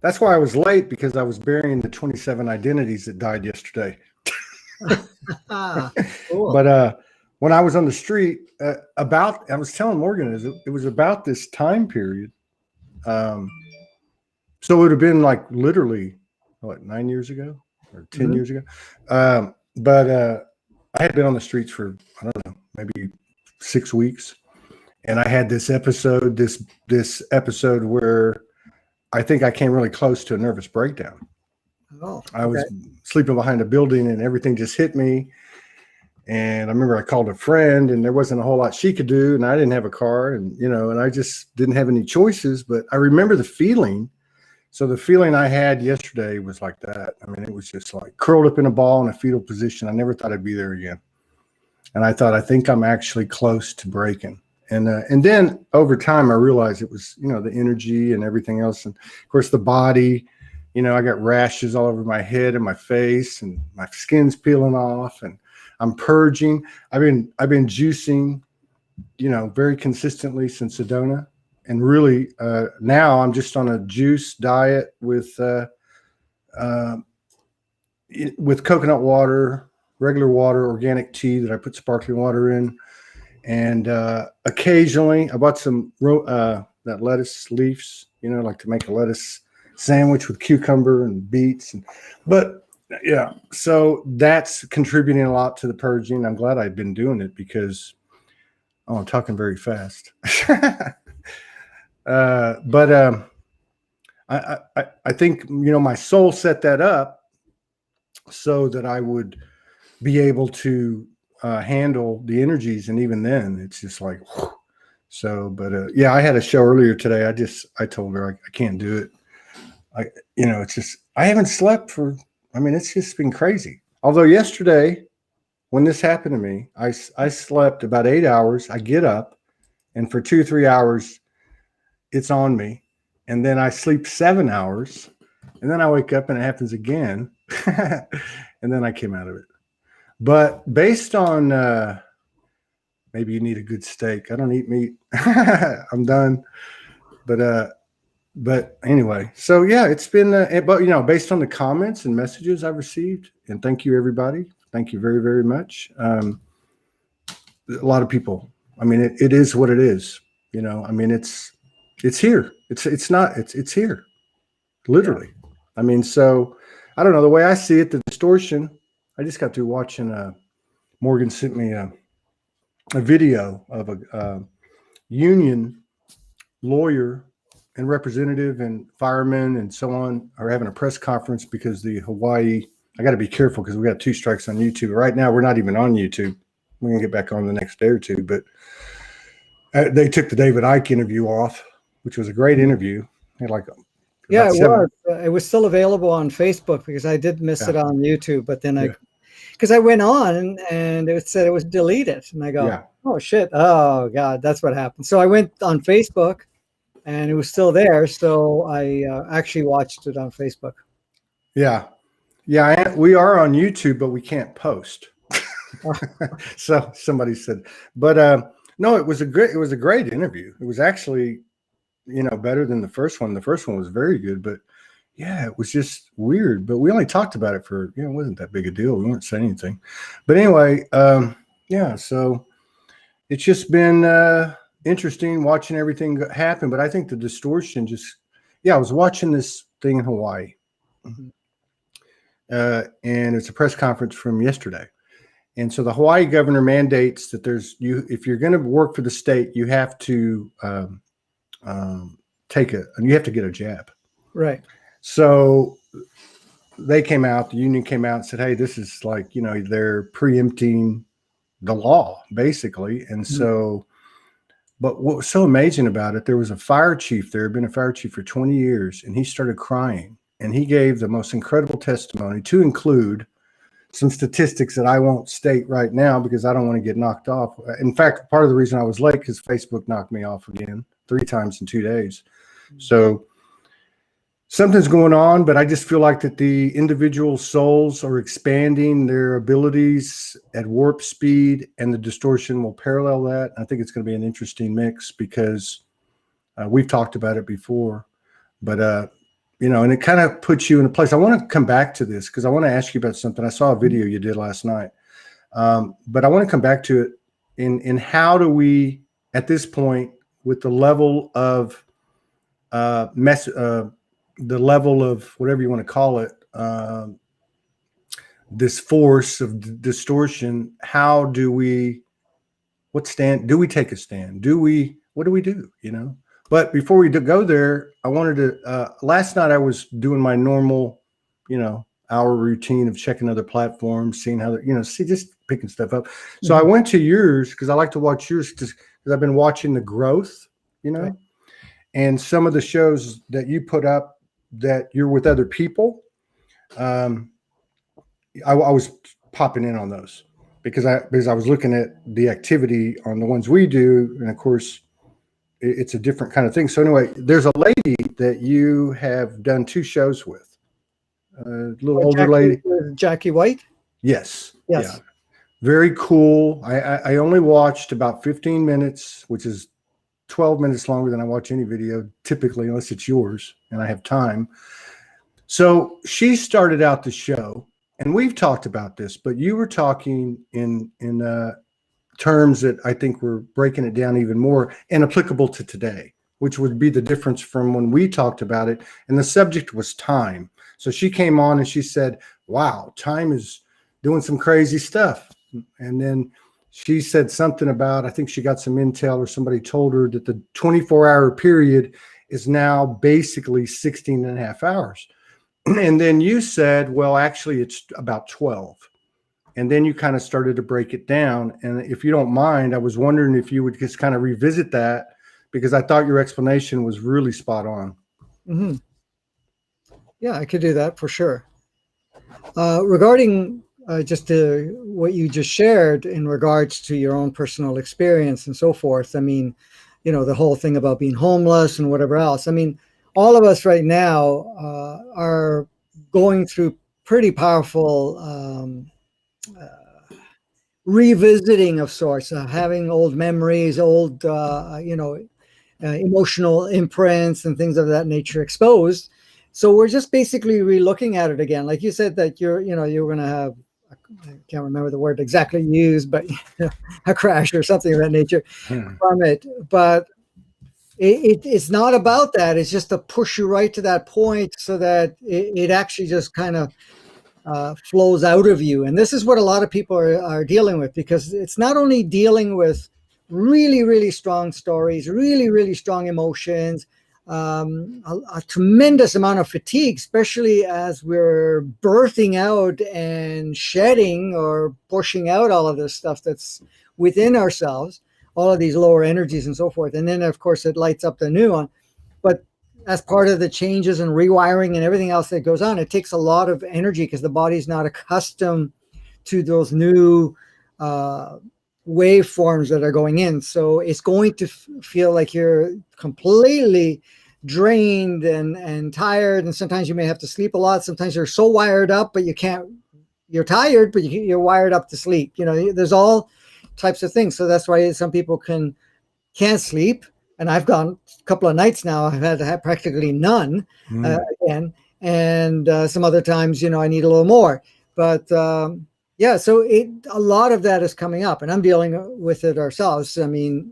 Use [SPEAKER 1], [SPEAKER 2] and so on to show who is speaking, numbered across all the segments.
[SPEAKER 1] That's why I was late, because I was burying the 27 identities that died yesterday.
[SPEAKER 2] Cool.
[SPEAKER 1] But when I was on the street, I was telling Morgan, it was about this time period. So it would have been like literally, what, 9 years ago or 10 years ago. But I had been on the streets for, I don't know, maybe 6 weeks. And I had this episode, this episode where I think I came really close to a nervous breakdown.
[SPEAKER 2] Oh, okay.
[SPEAKER 1] I was sleeping behind a building and everything just hit me. And I remember I called a friend, and there wasn't a whole lot she could do. And I didn't have a car, and, and I just didn't have any choices. But I remember the feeling. So the feeling I had yesterday was like that. I mean, it was just like curled up in a ball in a fetal position. I never thought I'd be there again. And I thought, I think I'm actually close to breaking. And then over time, I realized it was, the energy and everything else. And of course, the body, I got rashes all over my head and my face, and my skin's peeling off, and I'm purging. I've been juicing, very consistently since Sedona. And really, now I'm just on a juice diet with coconut water, regular water, organic tea that I put sparkling water in. And occasionally I bought some that lettuce leaves, like to make a lettuce sandwich with cucumber and beets. But yeah, so that's contributing a lot to the purging. I'm glad I've been doing it because, I'm talking very fast. But I think, my soul set that up so that I would be able to handle the energies. And even then it's just like, whew. So, but yeah, I had a show earlier today. I told her I can't do it. It's just, I haven't slept it's just been crazy. Although yesterday when this happened to me, I slept about 8 hours. I get up, and for 2-3 hours it's on me. And then I sleep 7 hours, and then I wake up and it happens again. And then I came out of it. But based on, maybe you need a good steak. I don't eat meat. I'm done. But anyway, so yeah, it's been, but based on the comments and messages I've received, and thank you everybody. Thank you very, very much. A lot of people, it is what it is. It's here. It's here. Literally. Yeah. So I don't know, the way I see it, the distortion, I just got through watching, Morgan sent me a video of a union lawyer and representative and firemen and so on are having a press conference because the Hawaii, I got to be careful because we got 2 strikes on YouTube. Right now, we're not even on YouTube. We're going to get back on the next day or two. But they took the David Icke interview off, which was a great interview.
[SPEAKER 2] Yeah, it was still available on Facebook because I did miss it on YouTube. But then because I went on and it said it was deleted. And I go, oh, shit. Oh, God, that's what happened. So I went on Facebook and it was still there. So I actually watched it on Facebook. Yeah.
[SPEAKER 1] Yeah, we are on YouTube, but we can't post. So somebody said, but no, it was a great interview. It was actually, better than the first one. The first one was very good, but yeah, it was just weird. But we only talked about it for, it wasn't that big a deal. We weren't saying anything. But anyway, yeah, so it's just been interesting watching everything happen. But I think the distortion I was watching this thing in Hawaii. Mm-hmm. And it's a press conference from yesterday. And so the Hawaii governor mandates that if you're going to work for the state, you have to you have to get a jab.
[SPEAKER 2] Right.
[SPEAKER 1] So the union came out and said, hey, this is like, they're preempting the law basically. And so, but what was so amazing about it, there was a fire chief there, had been a fire chief for 20 years, and he started crying. And he gave the most incredible testimony, to include some statistics that I won't state right now because I don't want to get knocked off. In fact, part of the reason I was late because Facebook knocked me off again 3 times in 2 days. So something's going on, but I just feel like that the individual souls are expanding their abilities at warp speed, and the distortion will parallel that. I think it's going to be an interesting mix because we've talked about it before, but you know, and it kind of puts you in a place. I want to come back to this because I want to ask you about something. I saw a video you did last night, but I want to come back to it in how do we, at this point, with the level of the level of whatever you want to call it, this force of distortion, how do we, what stand, do we take a stand? What do we do, you know? But before we go there, I wanted to, last night I was doing my normal, you know, hour routine of checking other platforms, seeing how, you know, just picking stuff up. So I went to yours because I like to watch yours because I've been watching the growth, you know, and some of the shows that you put up that you're with other people. I was popping in on those because I was looking at the activity on the ones we do. And of course, it's a different kind of thing. So anyway, there's a lady that you have done 2 shows with, a little older lady.
[SPEAKER 2] Jackie White?
[SPEAKER 1] Yes.
[SPEAKER 2] Yes.
[SPEAKER 1] Yeah. Very cool. I only watched about 15 minutes, which is 12 minutes longer than I watch any video typically, unless it's yours and I have time. So she started out the show, and we've talked about this, but you were talking in terms that I think we're breaking it down even more and applicable to today, which would be the difference from when we talked about it. And the subject was time. So she came on and she said, wow, time is doing some crazy stuff. And then she said something about, I think she got some intel or somebody told her that the 24-hour period is now basically 16 and a half hours. And then you said, well, actually it's about 12. And then you kind of started to break it down. And if you don't mind, I was wondering if you would just kind of revisit that, because I thought your explanation was really spot on.
[SPEAKER 2] Mm-hmm. Yeah, I could do that for sure. Regarding just what you just shared in regards to your own personal experience and so forth, I mean, you know, the whole thing about being homeless and whatever else. I mean, all of us right now are going through pretty powerful revisiting of sorts, having old memories, old, emotional imprints and things of that nature exposed. So we're just basically re-looking at it again. Like you said that you're going to have, I can't remember the word exactly used, but a crash or something of that nature from it. But it's not about that. It's just to push you right to that point so that it actually just kind of flows out of you. And this is what a lot of people are dealing with, because it's not only dealing with really, really strong stories, really, really strong emotions, a tremendous amount of fatigue, especially as we're birthing out and shedding or pushing out all of this stuff that's within ourselves, all of these lower energies and so forth. And then, of course, it lights up the new one. But as part of the changes and rewiring and everything else that goes on, it takes a lot of energy because the body's not accustomed to those new waveforms that are going in. So it's going to feel like you're completely drained and tired. And sometimes you may have to sleep a lot. Sometimes you're so wired up, but you're tired, but you're wired up to sleep. You know, there's all types of things. So that's why some people can't sleep. And I've gone a couple of nights now, I've had practically none again. And some other times, you know, I need a little more. But yeah, so a lot of that is coming up, and I'm dealing with it ourselves. I mean,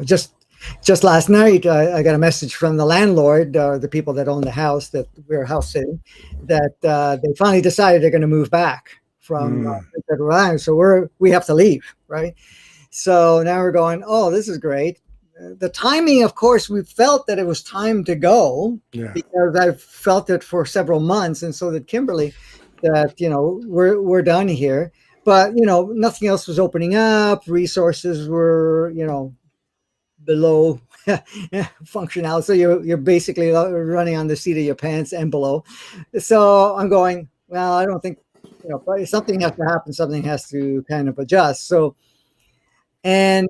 [SPEAKER 2] just last night, I got a message from the landlord, the people that own the house that we're house sitting, that they finally decided they're going to move back from Federal Island. So we have to leave, right? So now we're going, oh, this is great. The timing, of course, we felt that it was time to go because I've felt it for several months. And so did Kimberly, that, you know, we're done here. But, you know, nothing else was opening up. Resources were, you know, below functionality. So you're basically running on the seat of your pants and below. So I'm going, well, I don't think, you know, but something has to happen. Something has to kind of adjust. So, and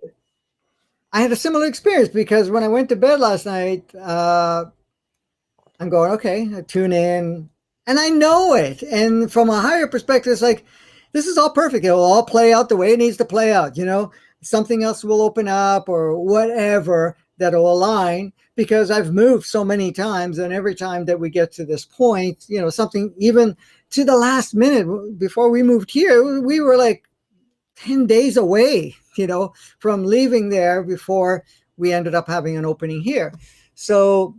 [SPEAKER 2] I had a similar experience because when I went to bed last night, I'm going, okay, I tune in and I know it. And from a higher perspective, it's like, this is all perfect. It will all play out the way it needs to play out. You know, something else will open up or whatever. that'll align, because I've moved so many times, and every time that we get to this point, you know, something, even to the last minute before we moved here, we were like 10 days away, you know, from leaving there before we ended up having an opening here. So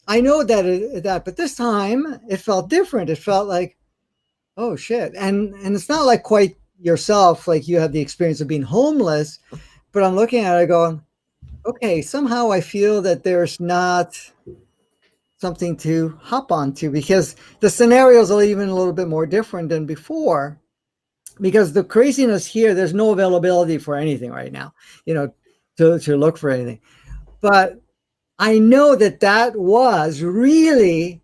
[SPEAKER 2] I know that, but this time it felt different. It felt like, oh shit. And it's not like quite yourself, like you had the experience of being homeless, but I'm looking at it going, okay, somehow I feel that there's not something to hop onto, because the scenarios are even a little bit more different than before, because the craziness here, there's no availability for anything right now, you know, to look for anything. But I know that was really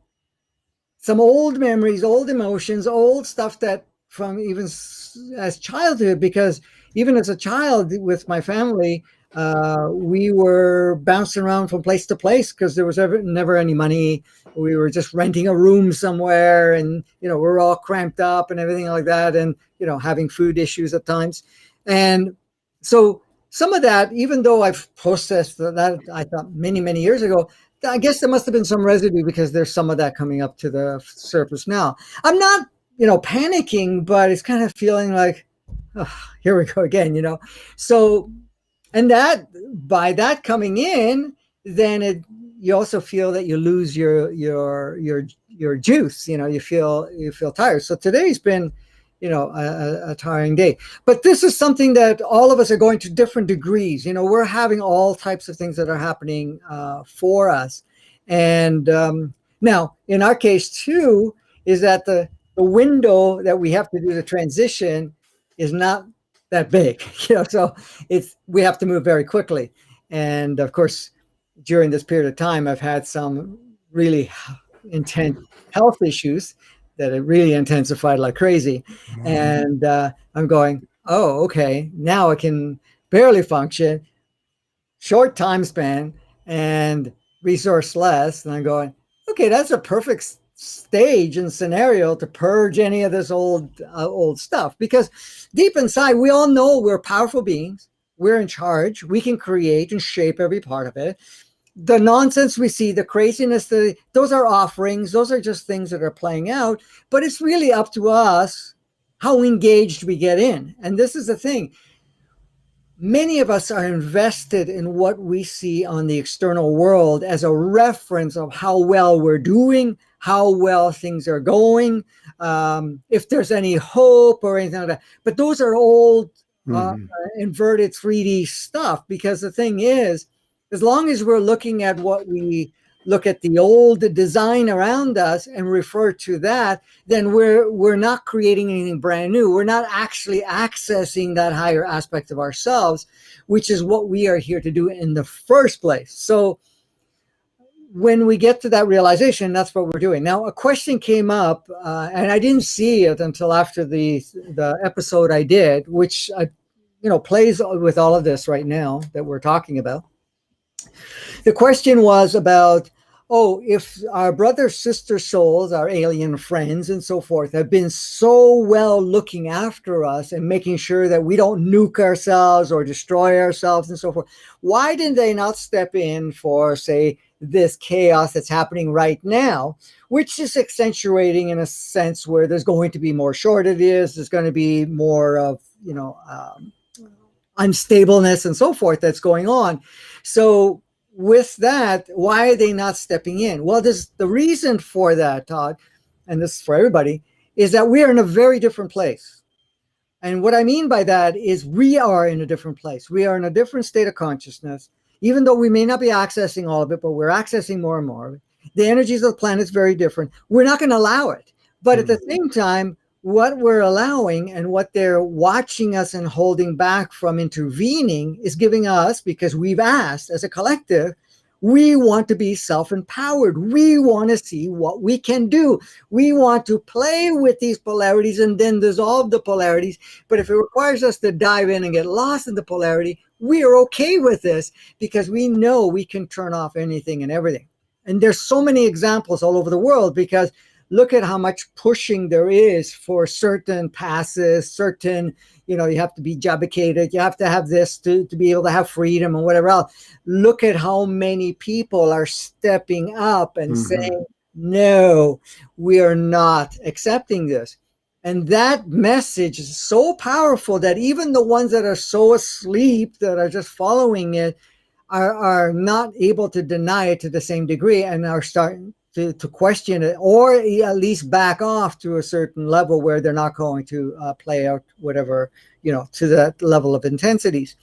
[SPEAKER 2] some old memories, old emotions, old stuff that from even as childhood, because even as a child with my family, we were bouncing around from place to place because there was never any money. We were just renting a room somewhere, and, you know, we're all cramped up and everything like that, and, you know, having food issues at times. And so some of that, even though I've processed that, I thought many years ago, I guess there must have been some residue, because there's some of that coming up to the surface now. I'm not, you know, panicking, but it's kind of feeling like, oh, here we go again, you know. So, and that, by that coming in, then you also feel that you lose your juice, you know, you feel tired. So today's been, you know, a tiring day. But this is something that all of us are going to different degrees. You know, we're having all types of things that are happening for us. And now, in our case too, is that the window that we have to do the transition is not that big, you know, so we have to move very quickly. And of course, during this period of time, I've had some really intense health issues that have really intensified like crazy. And I'm going, oh, okay, now I can barely function, short time span, and resource less. And I'm going, okay, that's a perfect stage and scenario to purge any of this old stuff, because deep inside we all know we're powerful beings, we're in charge, we can create and shape every part of it. The nonsense we see, the craziness, those are offerings, those are just things that are playing out, but it's really up to us how engaged we get in. And this is the thing, many of us are invested in what we see on the external world as a reference of how well we're doing, how well things are going, if there's any hope or anything like that. But those are old, inverted 3D stuff, because the thing is, as long as we're looking at what we look at the old design around us and refer to that, then we're not creating anything brand new. We're not actually accessing that higher aspect of ourselves, which is what we are here to do in the first place. So when we get to that realization, that's what we're doing. Now, a question came up, and I didn't see it until after the episode I did, which plays with all of this right now that we're talking about. The question was about, if our brother, sister souls, our alien friends and so forth, have been so well looking after us and making sure that we don't nuke ourselves or destroy ourselves and so forth, why did they not step in for, say, this chaos that's happening right now, which is accentuating in a sense where there's going to be more shortages, there's going to be more of, unstableness and so forth that's going on. So with that, why are they not stepping in? Well, the reason for that, Todd, and this is for everybody, is that we are in a very different place. And what I mean by that is we are in a different place. We are in a different state of consciousness, even though we may not be accessing all of it, but we're accessing more and more of it. The energies of the planet is very different. We're not going to allow it. But at the same time, what we're allowing and what they're watching us and holding back from intervening is giving us, because we've asked as a collective, we want to be self-empowered. We want to see what we can do. We want to play with these polarities and then dissolve the polarities. But if it requires us to dive in and get lost in the polarity, we are okay with this, because we know we can turn off anything and everything. And there's so many examples all over the world, because look at how much pushing there is for certain passes, certain, you have to be jabbicated, you have to have this to be able to have freedom and whatever else. Look at how many people are stepping up and saying, no, we are not accepting this. And that message is so powerful that even the ones that are so asleep, that are just following it, are not able to deny it to the same degree, and are starting to question it, or at least back off to a certain level where they're not going to play out whatever, to that level of intensities.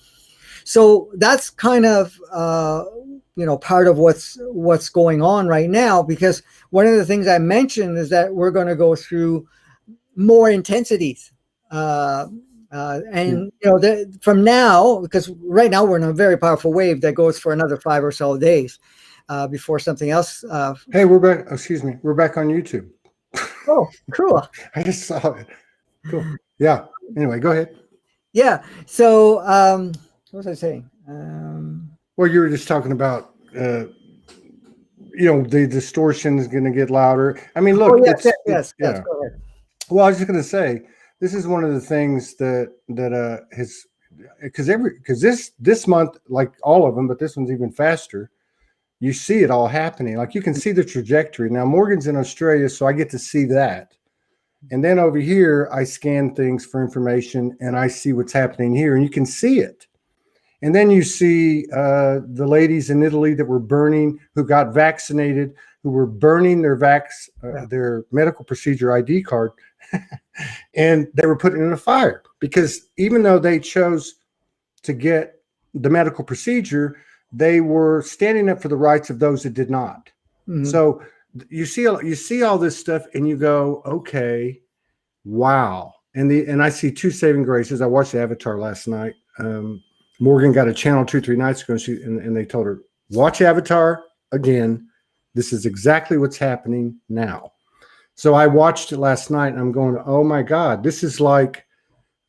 [SPEAKER 2] So that's kind of, part of what's going on right now, because one of the things I mentioned is that we're going to go through more intensities. From now, because right now we're in a very powerful wave that goes for another 5 or so days before something else.
[SPEAKER 1] Hey, we're back. Excuse me. We're back on YouTube.
[SPEAKER 2] Oh, cool.
[SPEAKER 1] I just saw it. Cool. Yeah. Anyway, go ahead.
[SPEAKER 2] Yeah. So what was I saying?
[SPEAKER 1] Well, you were just talking about, the distortion is going to get louder. I mean, look.
[SPEAKER 2] Yes.
[SPEAKER 1] Go ahead. Well, I was just going to say, this is one of the things that has, because this month, like all of them, but this one's even faster. You see it all happening. Like you can see the trajectory. Now Morgan's in Australia, so I get to see that. And then over here, I scan things for information and I see what's happening here, and you can see it. And then you see the ladies in Italy that were burning, who got vaccinated, who were burning their their medical procedure ID card, and they were putting it in a fire, because even though they chose to get the medical procedure, they were standing up for the rights of those that did not. So you see all this stuff, and you go, okay, wow. And I see 2 saving graces. I watched Avatar last night. Morgan got a channel 2-3 nights ago, and they told her, watch Avatar again. This is exactly what's happening now. So I watched it last night, and I'm going, oh my God, this is like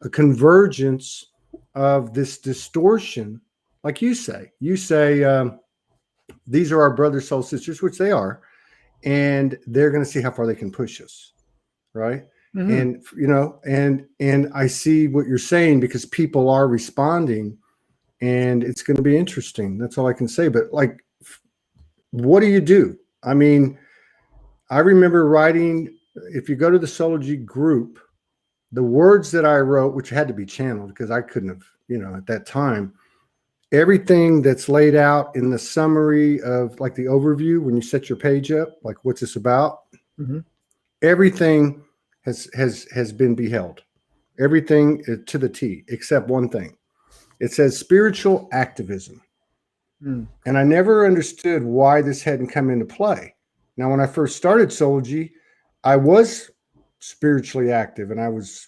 [SPEAKER 1] a convergence of this distortion. Like you say, these are our brothers, soul sisters, which they are, and they're going to see how far they can push us. Right. And, and I see what you're saying, because people are responding, and it's going to be interesting. That's all I can say. But like, what do you do? I mean, I remember writing, if you go to the Soulogy group, the words that I wrote, which had to be channeled because I couldn't have, at that time, everything that's laid out in the summary of like the overview, when you set your page up, like what's this about, everything has been beheld. Everything to the T, except one thing. It says spiritual activism. And I never understood why this hadn't come into play. Now, when I first started Soulogy, I was spiritually active, and I was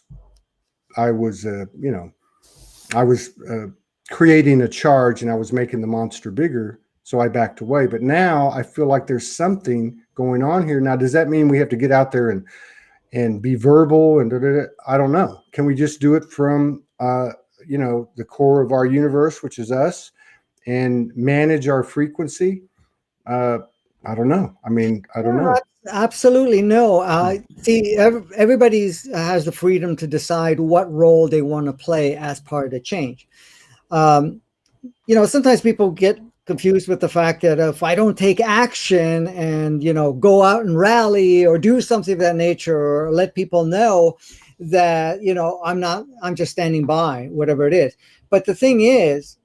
[SPEAKER 1] creating a charge, and I was making the monster bigger. So I backed away. But now I feel like there's something going on here. Now, does that mean we have to get out there and be verbal and I don't know. Can we just do it from the core of our universe, which is us, and manage our frequency? I don't know. I mean, I don't know.
[SPEAKER 2] Absolutely no. See, everybody has the freedom to decide what role they want to play as part of the change. Sometimes people get confused with the fact that if I don't take action and, go out and rally or do something of that nature, or let people know that, I'm just standing by, whatever it is. But the thing is,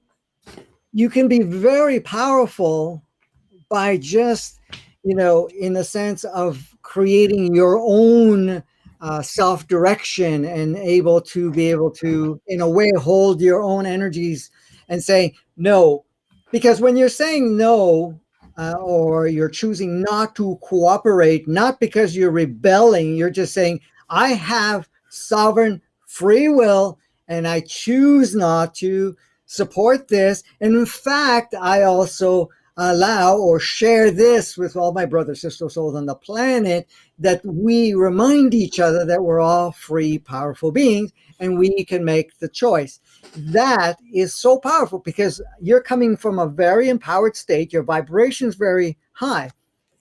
[SPEAKER 2] you can be very powerful by just, in the sense of creating your own self-direction, and able to, in a way, hold your own energies and say no. Because when you're saying no, or you're choosing not to cooperate, not because you're rebelling, you're just saying, I have sovereign free will, and I choose not to support this. And in fact, I also allow or share this with all my brothers, sister souls on the planet, that we remind each other that we're all free, powerful beings, and we can make the choice. That is so powerful, because you're coming from a very empowered state. Your vibration is very high.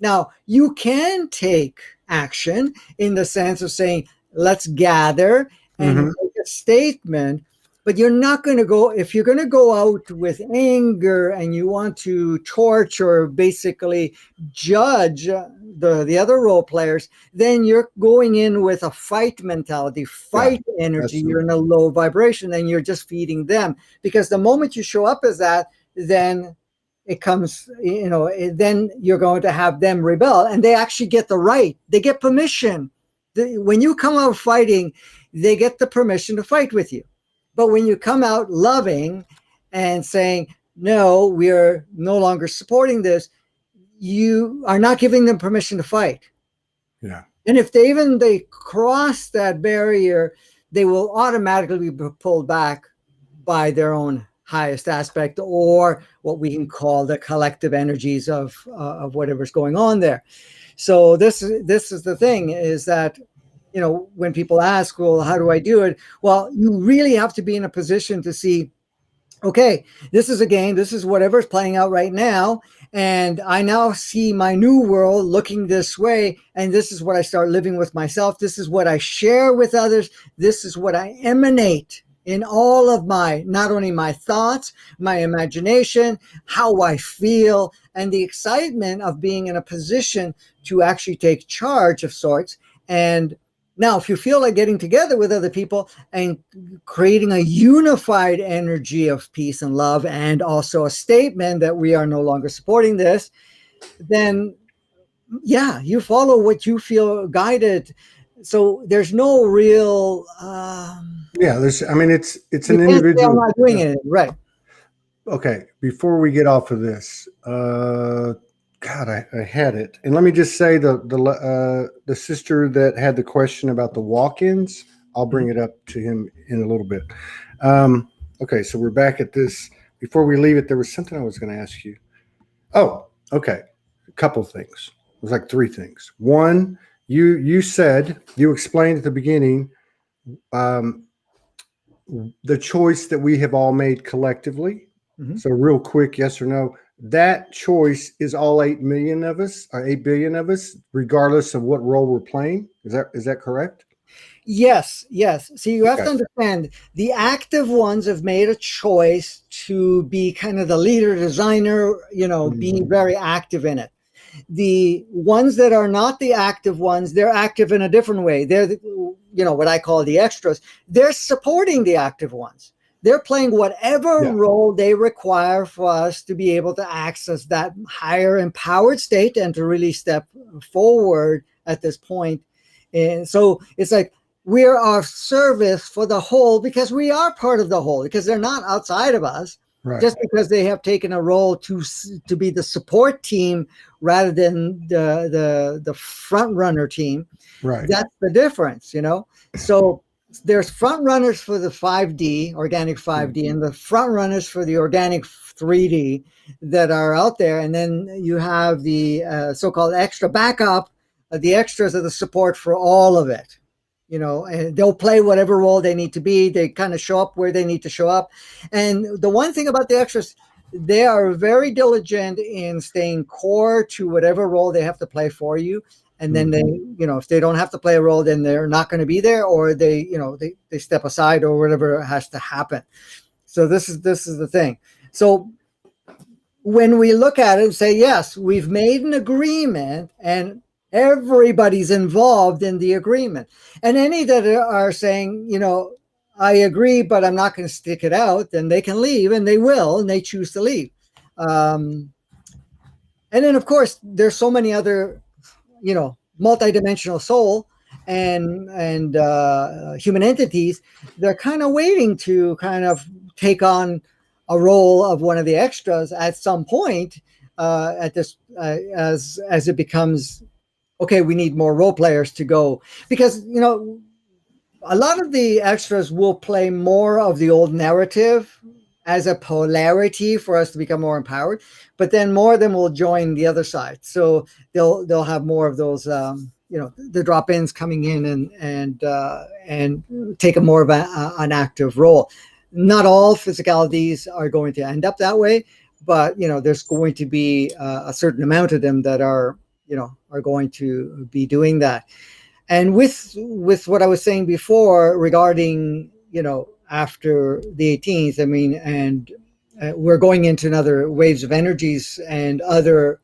[SPEAKER 2] Now, you can take action in the sense of saying, let's gather and make a statement. But you're not going to go, if you're going to go out with anger and you want to torture, basically judge the other role players, then you're going in with a fight mentality, fight energy. You're in a low vibration and you're just feeding them. Because the moment you show up as that, then it comes, then you're going to have them rebel, and they actually get the right. They get permission. When you come out fighting, they get the permission to fight with you. But when you come out loving and saying, no, we are no longer supporting this, you are not giving them permission to fight.
[SPEAKER 1] Yeah.
[SPEAKER 2] And if they cross that barrier, they will automatically be pulled back by their own highest aspect, or what we can call the collective energies of whatever's going on there. So this is the thing, is that, when people ask, well, how do I do it? Well, you really have to be in a position to see, okay, this is a game. This is whatever's playing out right now. And I now see my new world looking this way. And this is what I start living with myself. This is what I share with others. This is what I emanate in all of not only my thoughts, my imagination, how I feel, and the excitement of being in a position to actually take charge of sorts. And now, if you feel like getting together with other people and creating a unified energy of peace and love, and also a statement that we are no longer supporting this, then you follow what you feel guided. So there's no real
[SPEAKER 1] it's an individual.
[SPEAKER 2] I'm not doing it right.
[SPEAKER 1] Okay, before we get off of this, God, I had it. And let me just say the sister that had the question about the walk-ins, I'll bring it up to him in a little bit. Okay, so we're back at this. Before we leave it, there was something I was going to ask you. Oh, okay. A couple things. It was like 3 things. One, you explained at the beginning the choice that we have all made collectively. So real quick, yes or no? That choice is all 8 million of us, or 8 billion of us, regardless of what role we're playing. Is that correct?
[SPEAKER 2] Yes. So you have to understand, the active ones have made a choice to be kind of the leader, designer, being very active in it. The ones that are not the active ones, they're active in a different way. They're, what I call the extras. They're supporting the active ones. They're playing whatever role they require for us to be able to access that higher empowered state and to really step forward at this point. And so it's like, we're of service for the whole, because we are part of the whole, because they're not outside of us. Right. Just because they have taken a role to be the support team rather than the front runner team. Right. That's the difference, So there's front runners for the 5D, organic 5D, and the front runners for the organic 3D that are out there. And then you have the so-called extra backup. The extras are the support for all of it. And they'll play whatever role they need to be. They kind of show up where they need to show up. And the one thing about the extras, they are very diligent in staying core to whatever role they have to play for you. And then they, if they don't have to play a role, then they're not going to be there, or they step aside, or whatever has to happen. So this is the thing. So when we look at it and say, yes, we've made an agreement, and everybody's involved in the agreement. And any that are saying, I agree, but I'm not going to stick it out, then they can leave, and they will, and they choose to leave. And then, of course, there's so many other, multidimensional soul and human entities. They're kind of waiting to kind of take on a role of one of the extras at some point at this as it becomes, okay, we need more role players to go, because a lot of the extras will play more of the old narrative as a polarity for us to become more empowered, but then more of them will join the other side. So they'll have more of those the drop-ins coming in and take a more of an active role. Not all physicalities are going to end up that way, but there's going to be a certain amount of them that are are going to be doing that. And with what I was saying before regarding, after the 18th, I mean, and we're going into another waves of energies and other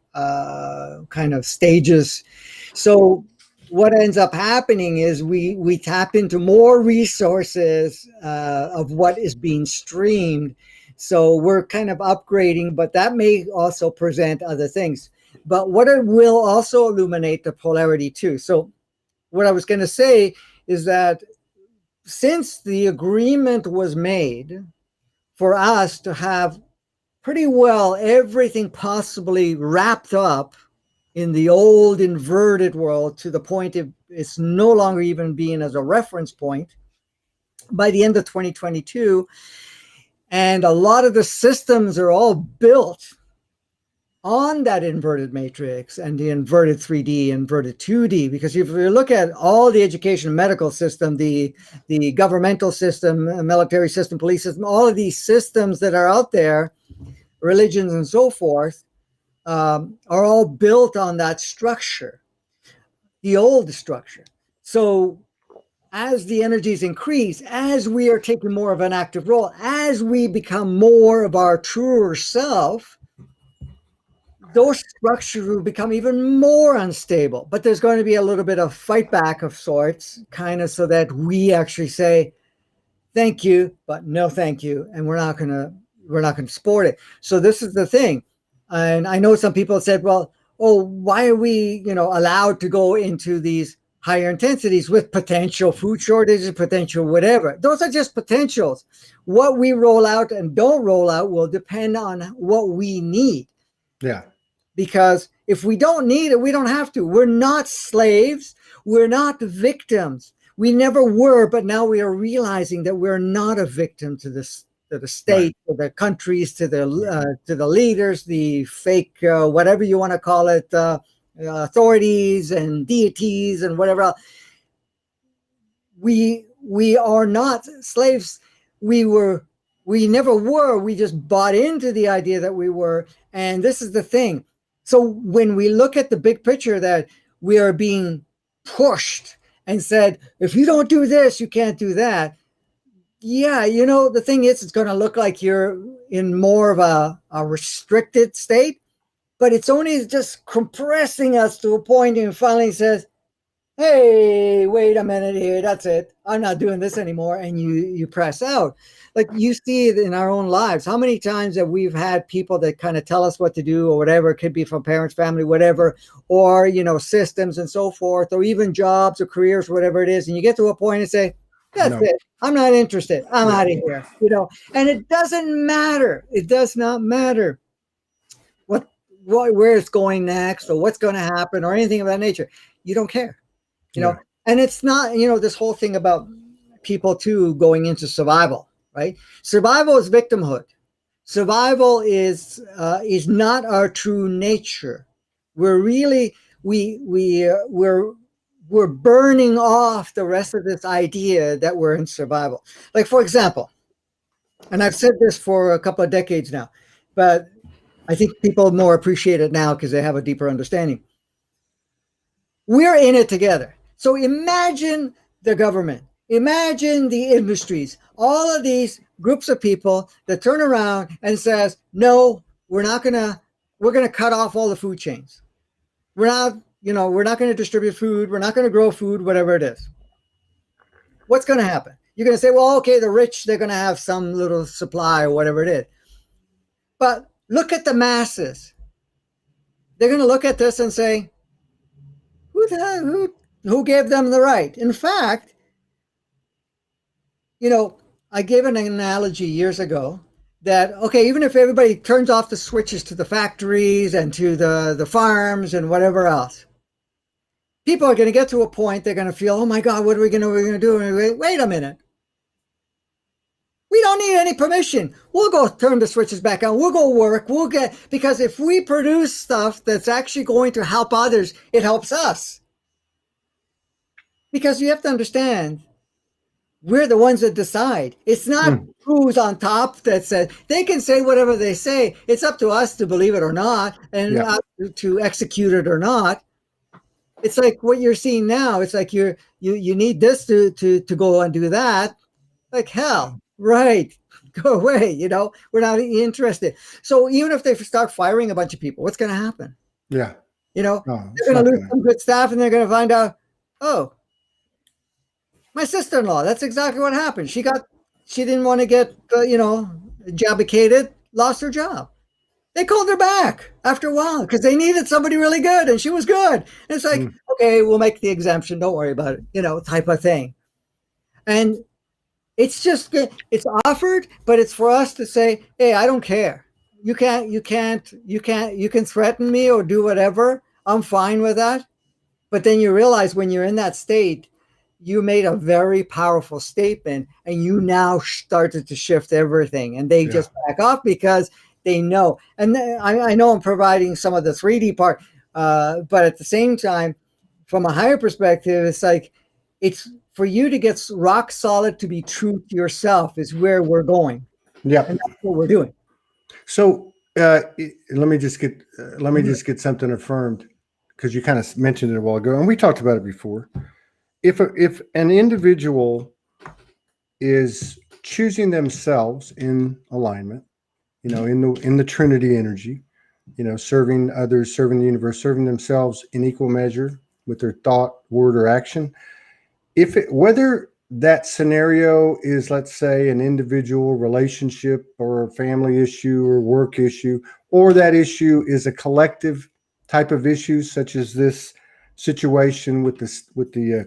[SPEAKER 2] kind of stages. So what ends up happening is we tap into more resources of what is being streamed. So we're kind of upgrading, but that may also present other things. But what it will also illuminate the polarity too. So what I was going to say is that since the agreement was made for us to have pretty well everything possibly wrapped up in the old inverted world to the point it's no longer even being as a reference point by the end of 2022. And a lot of the systems are all built on that inverted matrix and the inverted 3D, inverted 2D, because if you look at all the education medical system, the governmental system, military system, police system, all of these systems that are out there, religions and so forth, are all built on that structure, the old structure. So as the energies increase, as we are taking more of an active role, as we become more of our truer self, those structures will become even more unstable. But there's going to be a little bit of fight back of sorts, kind of so that we actually say, thank you, but no thank you. And we're not going to support it. So this is the thing. And I know some people said, well, why are we, allowed to go into these higher intensities with potential food shortages, potential whatever? Those are just potentials. What we roll out and don't roll out will depend on what we need.
[SPEAKER 1] Yeah.
[SPEAKER 2] Because if we don't need it, we don't have to. We're not slaves. We're not victims. We never were, but now we are realizing that we're not a victim to this, to the state, right, to the countries, to the leaders, the fake, whatever you want to call it, authorities and deities and whatever else. We are not slaves. We never were. We just bought into the idea that we were. And this is the thing. So when we look at the big picture that we are being pushed and said, if you don't do this, you can't do that. Yeah, the thing is, it's going to look like you're in more of a restricted state, but it's only just compressing us to a point and finally says, hey, wait a minute here, that's it. I'm not doing this anymore. And you press out. Like you see it in our own lives. How many times have we've had people that kind of tell us what to do or whatever? It could be from parents, family, whatever, or, systems and so forth, or even jobs or careers, whatever it is. And you get to a point and say, that's it. I'm not interested. I'm out of here, and it doesn't matter. It does not matter where it's going next or what's going to happen or anything of that nature. You don't care, and it's not, this whole thing about people too going into survival, right? Survival is victimhood. Survival is not our true nature. We're really, we're burning off the rest of this idea that we're in survival. Like, for example, and I've said this for a couple of decades now, but I think people more appreciate it now because they have a deeper understanding. We're in it together. So imagine the government, imagine the industries, all of these groups of people that turn around and says, no, we're going to cut off all the food chains. We're not going to distribute food. We're not going to grow food, whatever it is. What's going to happen? You're going to say, well, okay, the rich, they're going to have some little supply or whatever it is. But look at the masses. They're going to look at this and say, who gave them the right? In fact, I gave an analogy years ago that, okay, even if everybody turns off the switches to the factories and to the farms and whatever else, people are going to get to a point they're going to feel, oh my God, what are we going to do? Wait a minute. We don't need any permission. We'll go turn the switches back on. We'll go work. Because if we produce stuff that's actually going to help others, it helps us. Because you have to understand, we're the ones that decide. It's not who's on top that says, they can say whatever they say. It's up to us to believe it or not, and to execute it or not. it's like what you're seeing now. It's like you need this to go and do that. Like hell, right? Go away. You know, we're not interested. So even if they start firing a bunch of people, what's going to happen?
[SPEAKER 1] Yeah.
[SPEAKER 2] You know,
[SPEAKER 1] no,
[SPEAKER 2] they're going to lose some good staff, and they're going to find out, oh, my sister-in-law. That's exactly what happened. She didn't want to get you know, jobicated, lost her job. They called her back after a while because they needed somebody really good, and she was good. And it's like, okay, we'll make the exemption. Don't worry about it, you know, type of thing. And it's just, it's offered, but it's for us to say, hey, I don't care. You can threaten me or do whatever. I'm fine with that. But then you realize when you're in that state, you made a very powerful statement, and you now started to shift everything, and they just back off because they know. And I know I'm providing some of the 3D part, but at the same time, from a higher perspective, it's like, it's for you to get rock solid, to be true to yourself is where we're going.
[SPEAKER 1] Yeah.
[SPEAKER 2] And that's what we're doing.
[SPEAKER 1] So let me just get something affirmed, because you kind of mentioned it a while ago, and we talked about it before. If an individual is choosing themselves in alignment, you know, in the Trinity energy, you know, serving others, serving the universe, serving themselves in equal measure with their thought, word, or action, whether that scenario is, let's say, an individual relationship or a family issue or work issue, or that issue is a collective type of issue, such as this situation with the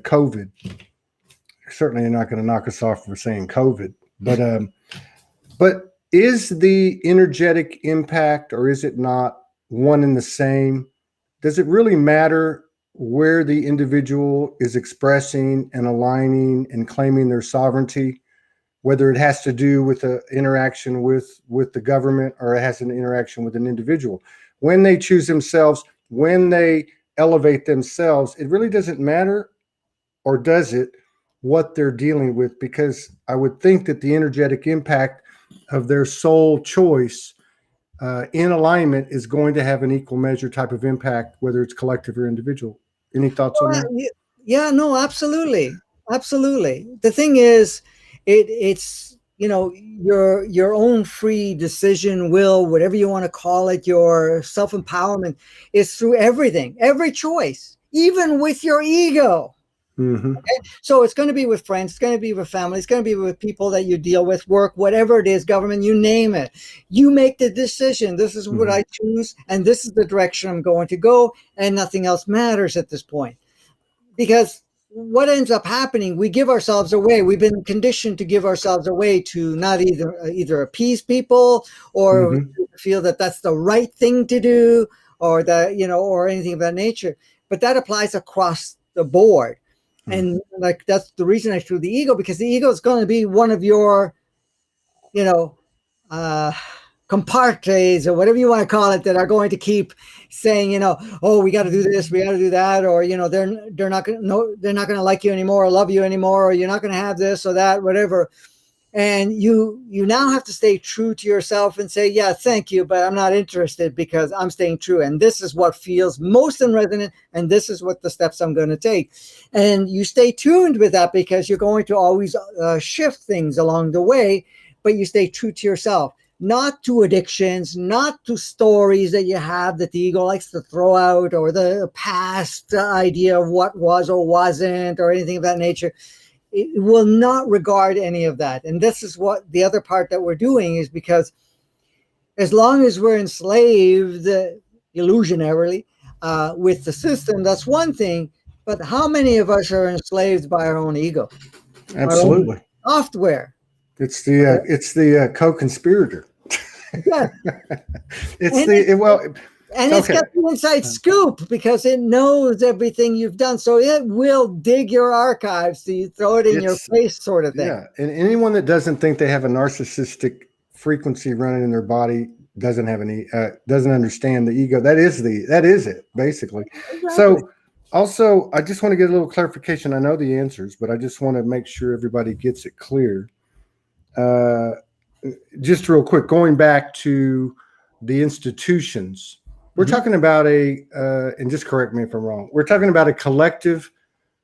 [SPEAKER 1] COVID. Certainly, you're not going to knock us off for saying COVID, but is the energetic impact, or is it not, one and the same? Does it really matter where the individual is expressing and aligning and claiming their sovereignty, whether it has to do with an interaction with the government, or it has an interaction with an individual? When they choose themselves, when they elevate themselves, it really doesn't matter, or does it, what they're dealing with? Because I would think that the energetic impact of their soul choice in alignment is going to have an equal measure type of impact, whether it's collective or individual. Any thoughts on that?
[SPEAKER 2] Yeah, no, absolutely. Absolutely. The thing is, it's, you know, your own free decision, will, whatever you want to call it, your self-empowerment is through everything, every choice, even with your ego.
[SPEAKER 1] Mm-hmm.
[SPEAKER 2] Okay? So it's going to be with friends, it's going to be with family, it's going to be with people that you deal with, work, whatever it is, government, you name it. You make the decision. This is what I choose, and this is the direction I'm going to go, and nothing else matters at this point. Because what ends up happening, we give ourselves away. We've been conditioned to give ourselves away to not either appease people, or feel that that's the right thing to do, or that, you know, or anything of that nature. But that applies across the board. And like, that's the reason I threw the ego, because the ego is going to be one of your, you know, compartes, or whatever you want to call it, that are going to keep saying, you know, oh, we got to do this, we got to do that, or, you know, they're not going to like you anymore, or love you anymore, or you're not going to have this or that, whatever. And you now have to stay true to yourself and say, yeah, thank you, but I'm not interested, because I'm staying true. And this is what feels most in resonance. And this is what the steps I'm going to take. And you stay tuned with that, because you're going to always shift things along the way, but you stay true to yourself, not to addictions, not to stories that you have that the ego likes to throw out, or the past idea of what was or wasn't, or anything of that nature. It will not regard any of that. And this is what the other part that we're doing is, because as long as we're enslaved illusionarily with the system, that's one thing. But how many of us are enslaved by our own ego?
[SPEAKER 1] Absolutely.
[SPEAKER 2] Our own software.
[SPEAKER 1] It's the co-conspirator.
[SPEAKER 2] Yeah. It's got the inside scoop, because it knows everything you've done. So it will dig your archives, so you throw it in your face, sort of thing.
[SPEAKER 1] Yeah. And anyone that doesn't think they have a narcissistic frequency running in their body doesn't have any, doesn't understand the ego. That is it, basically. Exactly. So also, I just want to get a little clarification. I know the answers, but I just want to make sure everybody gets it clear. Just real quick, going back to the institutions We're talking about and just correct me if I'm wrong, we're talking about a collective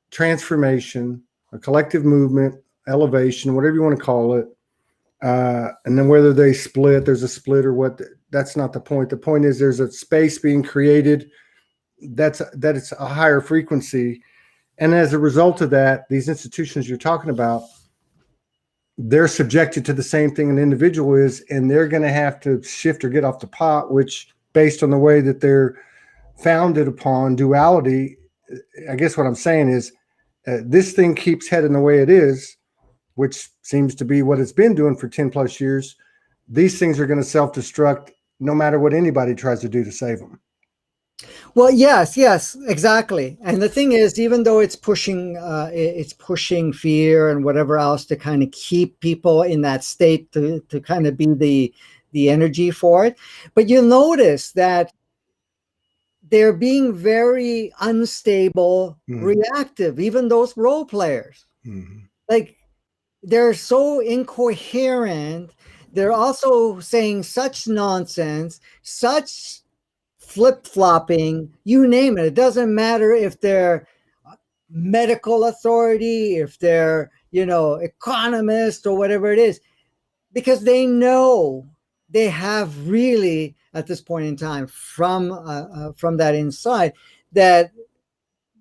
[SPEAKER 1] transformation, a collective movement, elevation, whatever you want to call it. And then whether they split, there's a split or what, that's not the point. The point is there's a space being created that it's a higher frequency. And as a result of that, these institutions you're talking about, they're subjected to the same thing an individual is, and they're going to have to shift or get off the pot, which based on the way that they're founded upon duality, I guess what I'm saying is this thing keeps heading the way it is, which seems to be what it's been doing for 10 plus years. These things are going to self-destruct no matter what anybody tries to do to save them.
[SPEAKER 2] Well, yes, exactly. And the thing is, even though it's pushing fear and whatever else to kind of keep people in that state to kind of be the energy for it. But you'll notice that they're being very unstable, reactive, even those role players. Like, they're so incoherent. They're also saying such nonsense, such flip-flopping, you name it. It doesn't matter if they're medical authority, if they're, economist or whatever it is, because they know they have really, at this point in time, from that inside, that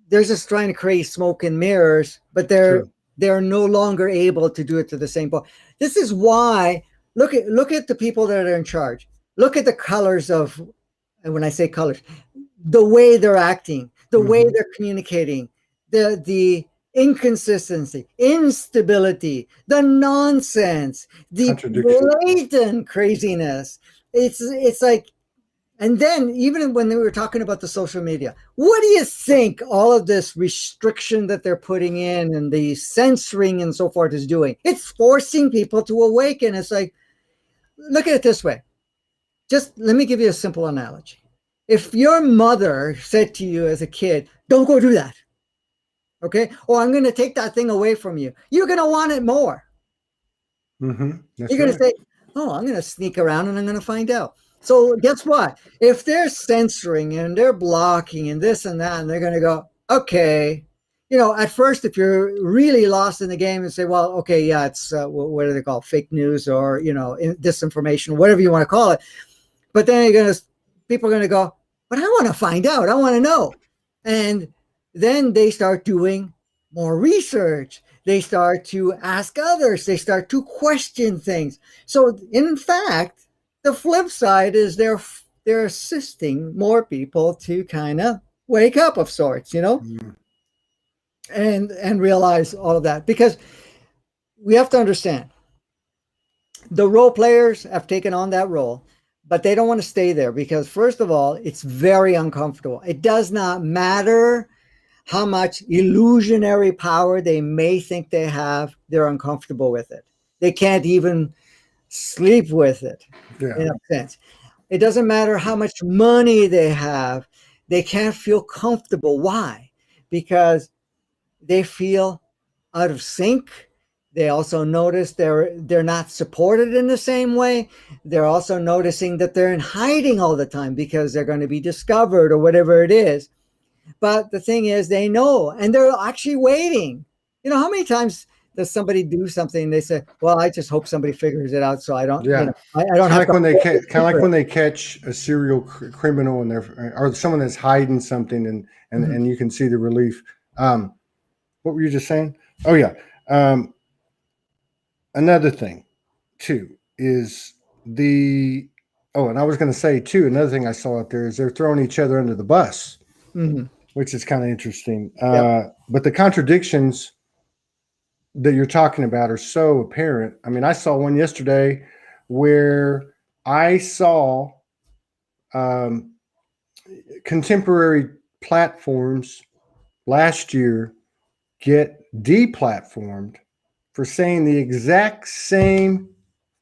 [SPEAKER 2] they're just trying to create smoke and mirrors, but they're no longer able to do it to the same point. This is why, look at the people that are in charge. Look at the colors of, and when I say colors, the way they're acting, the way they're communicating, the inconsistency, instability, the nonsense, the blatant craziness. It's like, and then even when they were talking about the social media, what do you think all of this restriction that they're putting in and the censoring and so forth is doing? It's forcing people to awaken. It's like, look at it this way. Just let me give you a simple analogy. If your mother said to you as a kid, don't go do that, okay? Or I'm going to take that thing away from you, you're going to want it more. You're going to say, oh, I'm going to sneak around and I'm going to find out. So guess what? If they're censoring and they're blocking and this and that, and they're going to go, okay. At first, if you're really lost in the game and say, well, okay, yeah, it's, what do they call it? Fake news or, disinformation, whatever you want to call it. But then people are going to go, but I want to find out. I want to know. And then they start doing more research. They start to ask others. They start to question things. So in fact, the flip side is they're assisting more people to kind of wake up of sorts, and realize all of that. Because we have to understand, the role players have taken on that role. But they don't want to stay there because, first of all, it's very uncomfortable. It does not matter how much illusionary power they may think they have. They're uncomfortable with it. They can't even sleep with it, in a sense. It doesn't matter how much money they have. They can't feel comfortable. Why? Because they feel out of sync. They also notice they're not supported in the same way. They're also noticing that they're in hiding all the time because they're going to be discovered or whatever it is. But the thing is, they know, and they're actually waiting. How many times does somebody do something and they say, well, I just hope somebody figures it out so I don't, I don't have
[SPEAKER 1] to. Kind of like when they catch a serial criminal and or someone that's hiding something and you can see the relief. What were you just saying? Oh, yeah. Another thing, too, is and I was going to say, too, another thing I saw out there is they're throwing each other under the bus, which is kind of interesting. But the contradictions that you're talking about are so apparent. I mean, I saw one yesterday where I saw contemporary platforms last year get deplatformed for saying the exact same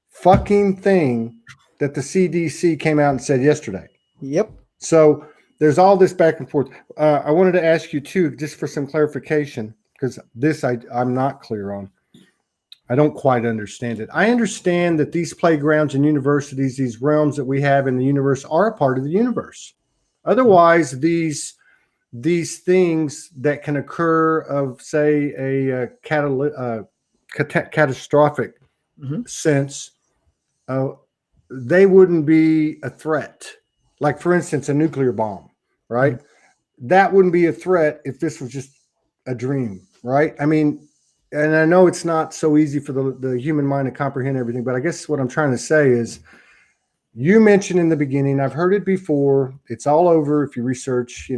[SPEAKER 1] fucking thing that the CDC came out and said yesterday.
[SPEAKER 2] Yep.
[SPEAKER 1] So there's all this back and forth. I wanted to ask you too, just for some clarification, because this I'm not clear on. I don't quite understand it. I understand that these playgrounds and universities, these realms that we have in the universe, are a part of the universe. Otherwise, these things that can occur of, say, a catastrophic sense, they wouldn't be a threat. Like, for instance, a nuclear bomb, right? That wouldn't be a threat if this was just a dream, right? I mean, and I know it's not so easy for the human mind to comprehend everything, but I guess what I'm trying to say is, you mentioned in the beginning, I've heard it before, it's all over if you research,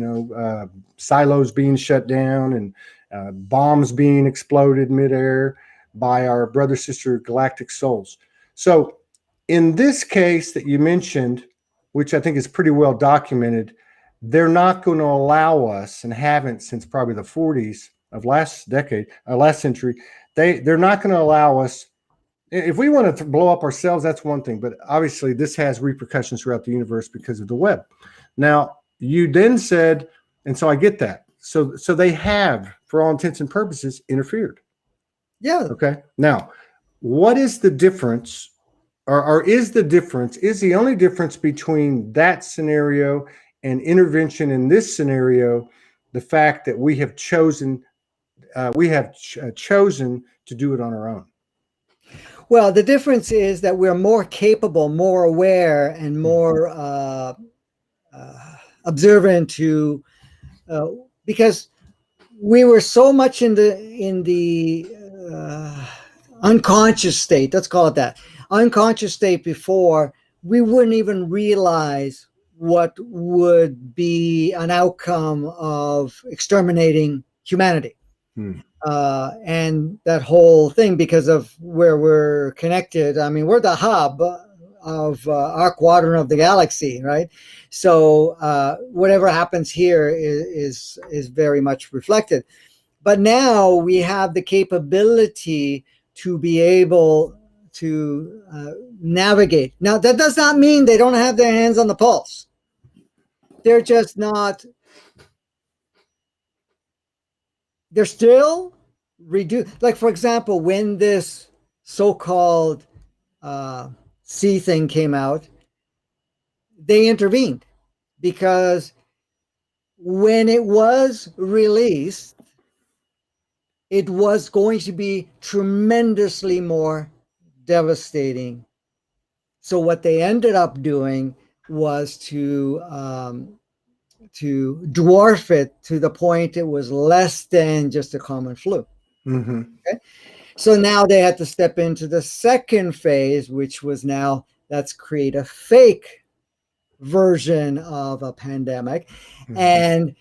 [SPEAKER 1] silos being shut down and bombs being exploded midair by our brother, sister, galactic souls. So in this case that you mentioned, which I think is pretty well documented, they're not going to allow us, and haven't since probably the 40s of last century, they're not going to allow us. If we want to blow up ourselves, that's one thing, but obviously this has repercussions throughout the universe because of the web. Now, you then said, and so I get that. So they have, for all intents and purposes, interfered.
[SPEAKER 2] Yeah.
[SPEAKER 1] Okay. Now, what is the difference, or is the only difference between that scenario and intervention in this scenario the fact that we have chosen to do it on our own?
[SPEAKER 2] Well, the difference is that we're more capable, more aware, and more observant to, because we were so much in the unconscious state. Let's call it that unconscious state before. We wouldn't even realize what would be an outcome of exterminating humanity. And that whole thing, because of where we're connected. I mean, we're the hub of our quadrant of the galaxy, right? So whatever happens here is very much reflected. But now we have the capability to be able to navigate. Now, that does not mean they don't have their hands on the pulse. They're just not. They're still reduced. Like, for example, when this so-called C thing came out, they intervened, because when it was released, it was going to be tremendously more devastating. So what they ended up doing was to dwarf it to the point it was less than just a common flu. Okay? So now they had to step into the second phase, which was now, let's create a fake version of a pandemic and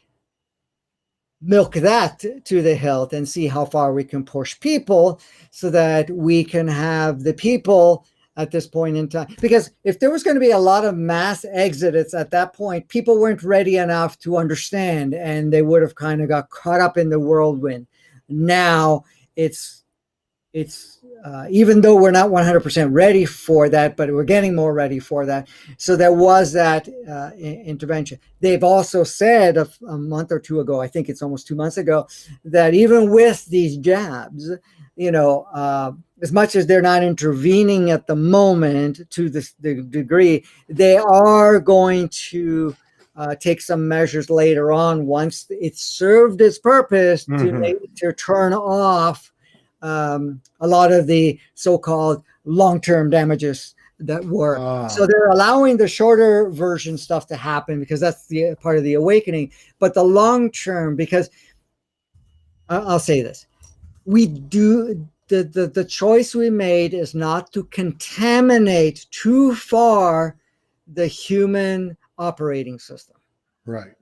[SPEAKER 2] milk that to the hilt and see how far we can push people so that we can have the people at this point in time. Because if there was going to be a lot of mass exodus at that point, people weren't ready enough to understand, and they would have kind of got caught up in the whirlwind. Now it's even though we're not 100% ready for that, but we're getting more ready for that. So there was that intervention. They've also said a month or two ago, I think it's almost 2 months ago, that even with these jabs, as much as they're not intervening at the moment to the degree, they are going to take some measures later on once it's served its purpose to turn off a lot of the so-called long-term damages that were. So they're allowing the shorter version stuff to happen because that's the part of the awakening. But the long-term, because I'll say this, we do the choice we made is not to contaminate too far the human operating system.
[SPEAKER 1] Right.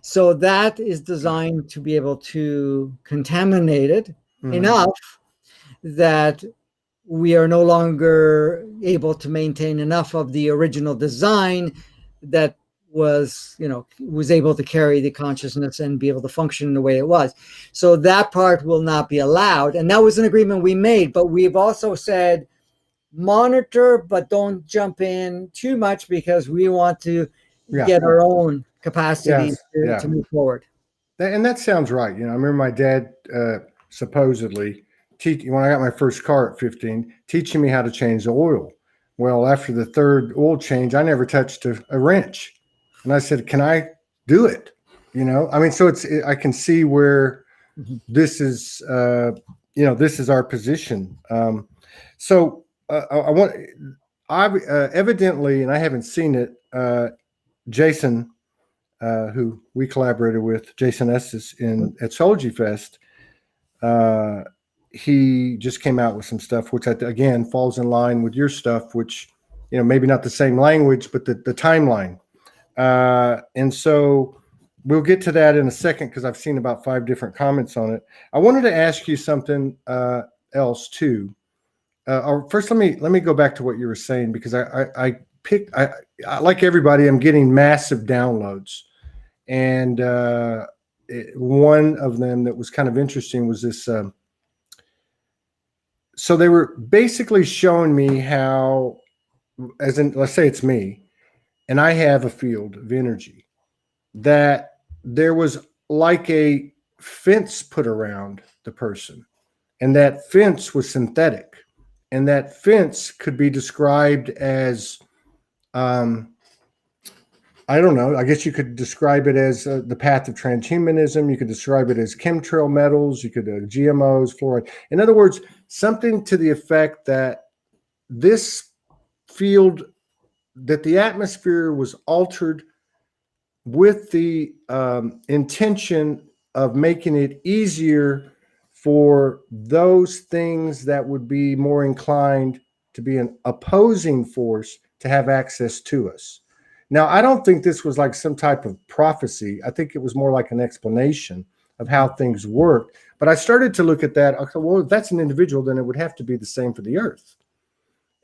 [SPEAKER 2] So that is designed to be able to contaminate it enough that we are no longer able to maintain enough of the original design that was able to carry the consciousness and be able to function in the way it was. So that part will not be allowed. And that was an agreement we made, but we've also said, monitor, but don't jump in too much because we want to get our own capacity to move forward.
[SPEAKER 1] And that sounds right. I remember my dad supposedly when I got my first car at 15, teaching me how to change the oil. Well, after the third oil change, I never touched a wrench. And I said, can I do it. I mean, so I can see where this is, this is our position. So evidently, and I haven't seen it, Jason, who we collaborated with, Jason Estes at Soulogy Fest, he just came out with some stuff, which again falls in line with your stuff, which, maybe not the same language, but the timeline. And so we'll get to that in a second, because I've seen about 5 different comments on it. I wanted to ask you something else too. First, let me go back to what you were saying, because I like everybody, I'm getting massive downloads, and one of them that was kind of interesting was this. So they were basically showing me how, as in, let's say it's me, and I have a field of energy, that there was like a fence put around the person, and that fence was synthetic, and that fence could be described as, I don't know, I guess you could describe it as the path of transhumanism. You could describe it as chemtrail metals. You could GMOs, fluoride. In other words, something to the effect that this field, that the atmosphere was altered with the intention of making it easier for those things that would be more inclined to be an opposing force to have access to us. Now, I don't think this was like some type of prophecy. I think it was more like an explanation of how things worked. But I started to look at that. Okay, well, if that's an individual, then it would have to be the same for the Earth.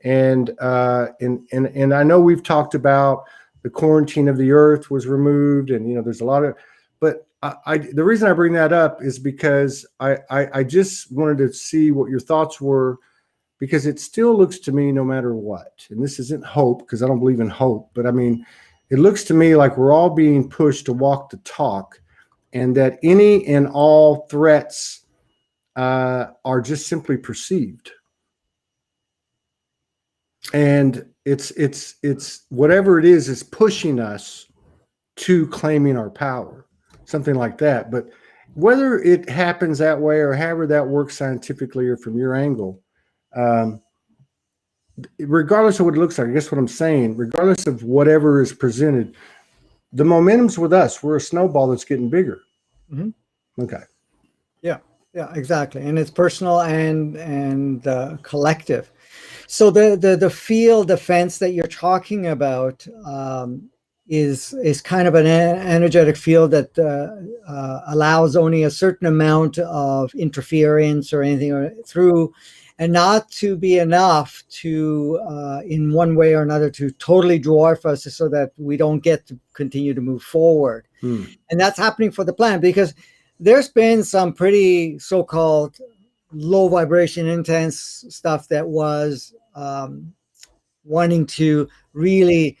[SPEAKER 1] And I know we've talked about the quarantine of the Earth was removed, and there's a lot of, but the reason I bring that up is because I just wanted to see what your thoughts were, because it still looks to me, no matter what, and this isn't hope, because I don't believe in hope, but I mean, it looks to me like we're all being pushed to walk the talk, and that any and all threats are just simply perceived. And it's whatever it is pushing us to claiming our power, something like that. But whether it happens that way or however that works scientifically or from your angle, regardless of what it looks like, I guess what I'm saying, regardless of whatever is presented, the momentum's with us. We're a snowball that's getting bigger. Mm-hmm. Okay.
[SPEAKER 2] Yeah, exactly. And it's personal and collective. So the field defense that you're talking about is kind of an energetic field that allows only a certain amount of interference or anything through, and not to be enough to, in one way or another, to totally dwarf us so that we don't get to continue to move forward. And that's happening for the planet, because there's been some pretty so-called low vibration, intense stuff that was wanting to really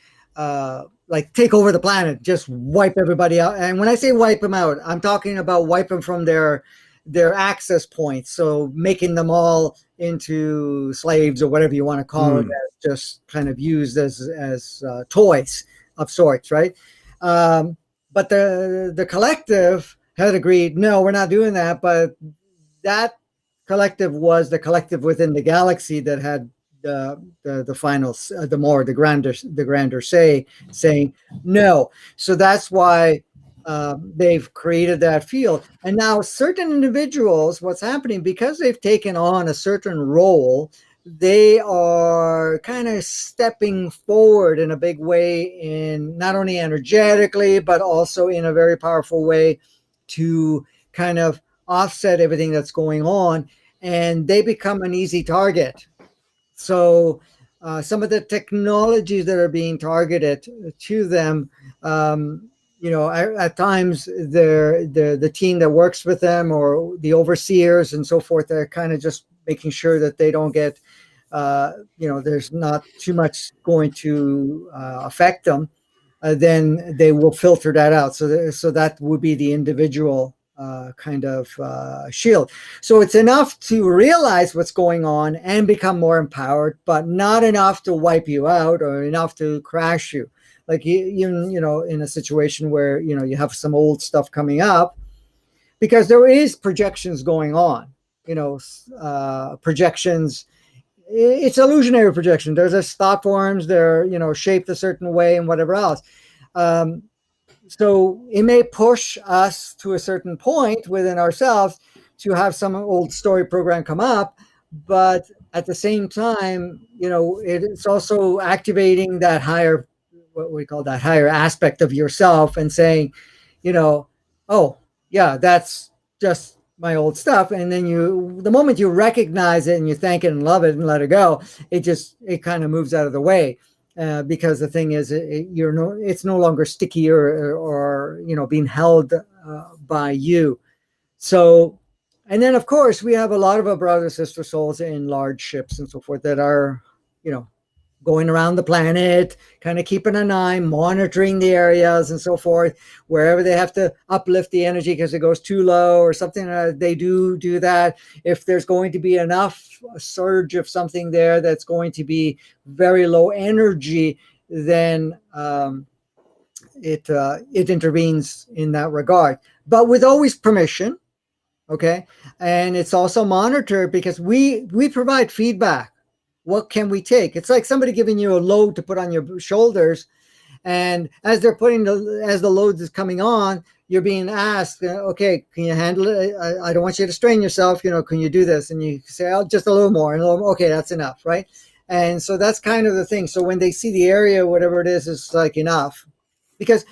[SPEAKER 2] like take over the planet, just wipe everybody out. And when I say wipe them out, I'm talking about wipe them from their access points. So making them all into slaves or whatever you want to call it, as just kind of used as toys of sorts, right? But the collective had agreed, no, we're not doing that. But that collective was the collective within the galaxy that had the final, the grander saying no. So that's why they've created that field. And now certain individuals, what's happening, because they've taken on a certain role, they are kind of stepping forward in a big way, in not only energetically, but also in a very powerful way to kind of offset everything that's going on, and they become an easy target. So some of the technologies that are being targeted to them, at times the team that works with them, or the overseers and so forth, they're kind of just making sure that they don't get, there's not too much going to affect them. Then they will filter that out. So that would be the individual kind of shield. So it's enough to realize what's going on and become more empowered, but not enough to wipe you out or enough to crash you. like even, you know, in a situation where, you know, you have some old stuff coming up, because there is projections going on, you know, projections. It's illusionary projection. There's a thought forms, they're, you know, shaped a certain way and whatever else. So it may push us to a certain point within ourselves to have some old story program come up, but at the same time, you know, it's also activating that higher, what we call that higher aspect of yourself, and saying, you know, oh yeah, that's just my old stuff. And then the moment you recognize it and you thank it and love it and let it go, it kind of moves out of the way. Because the thing is, it's no longer sticky or you know, being held by you. So, and then of course we have a lot of our brother sister souls in large ships and so forth that are, you know, going around the planet, kind of keeping an eye, monitoring the areas and so forth, wherever they have to uplift the energy because it goes too low or something. They do that. If there's going to be enough surge of something there that's going to be very low energy, then it intervenes in that regard, but with always permission. Okay. And it's also monitored because we provide feedback. What can we take? It's like somebody giving you a load to put on your shoulders. And as they're as the load is coming on, you're being asked, okay, can you handle it? I don't want you to strain yourself. You know, can you do this? And you say, oh, just a little more. And okay, that's enough. Right. And so that's kind of the thing. So when they see the area, whatever it is like enough. Because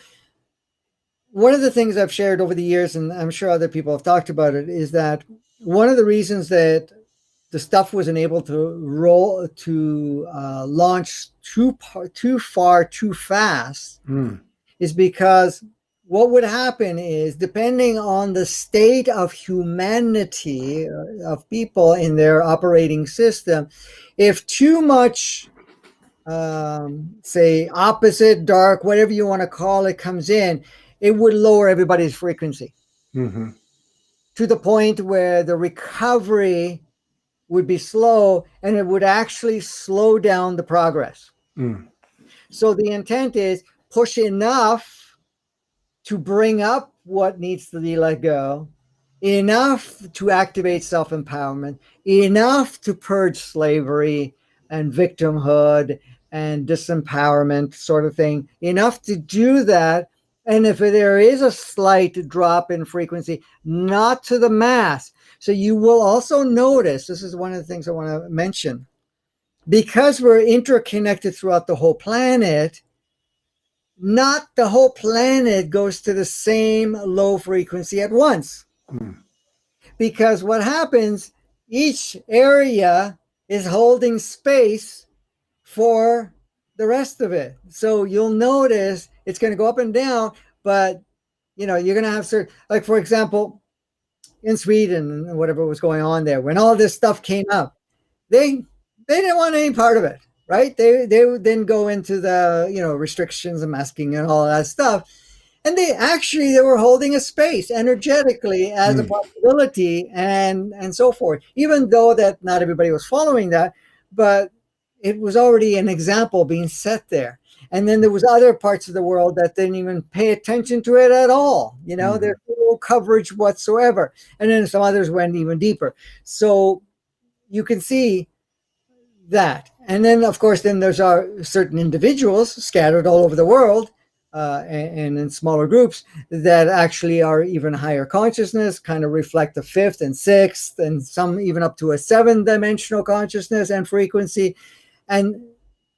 [SPEAKER 2] one of the things I've shared over the years, and I'm sure other people have talked about it, is that one of the reasons that the stuff wasn't able to launch too far too fast is because what would happen is, depending on the state of humanity of people in their operating system, if too much say opposite, dark, whatever you want to call it, comes in, it would lower everybody's frequency to the point where the recovery would be slow, and it would actually slow down the progress. So the intent is push enough to bring up what needs to be let go, enough to activate self-empowerment, enough to purge slavery and victimhood and disempowerment sort of thing, enough to do that. And if there is a slight drop in frequency, not to the mass. So you will also notice, this is one of the things I want to mention, because we're interconnected throughout the whole planet, not the whole planet goes to the same low frequency at once. Because what happens, each area is holding space for the rest of it. So you'll notice it's going to go up and down, but you know, you're going to have certain, like for example, in Sweden and whatever was going on there, when all this stuff came up, they didn't want any part of it, right? They would then go into the, you know, restrictions and masking and all that stuff. And they were holding a space energetically as a possibility and so forth, even though that not everybody was following that, but it was already an example being set there. And then there was other parts of the world that didn't even pay attention to it at all. You know, there's no coverage whatsoever. And then some others went even deeper. So you can see that. And then, of course, then there's certain individuals scattered all over the world and in smaller groups that actually are even higher consciousness, kind of reflect the fifth and sixth, and some even up to a 7-dimensional consciousness and frequency. And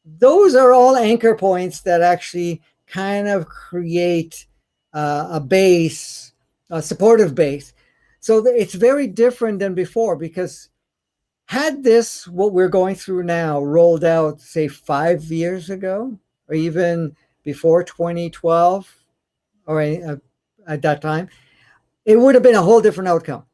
[SPEAKER 2] those are all anchor points that actually kind of create a base, a supportive base. So it's very different than before, because had this, what we're going through now, rolled out, say 5 years ago, or even before 2012, or at that time, it would have been a whole different outcome.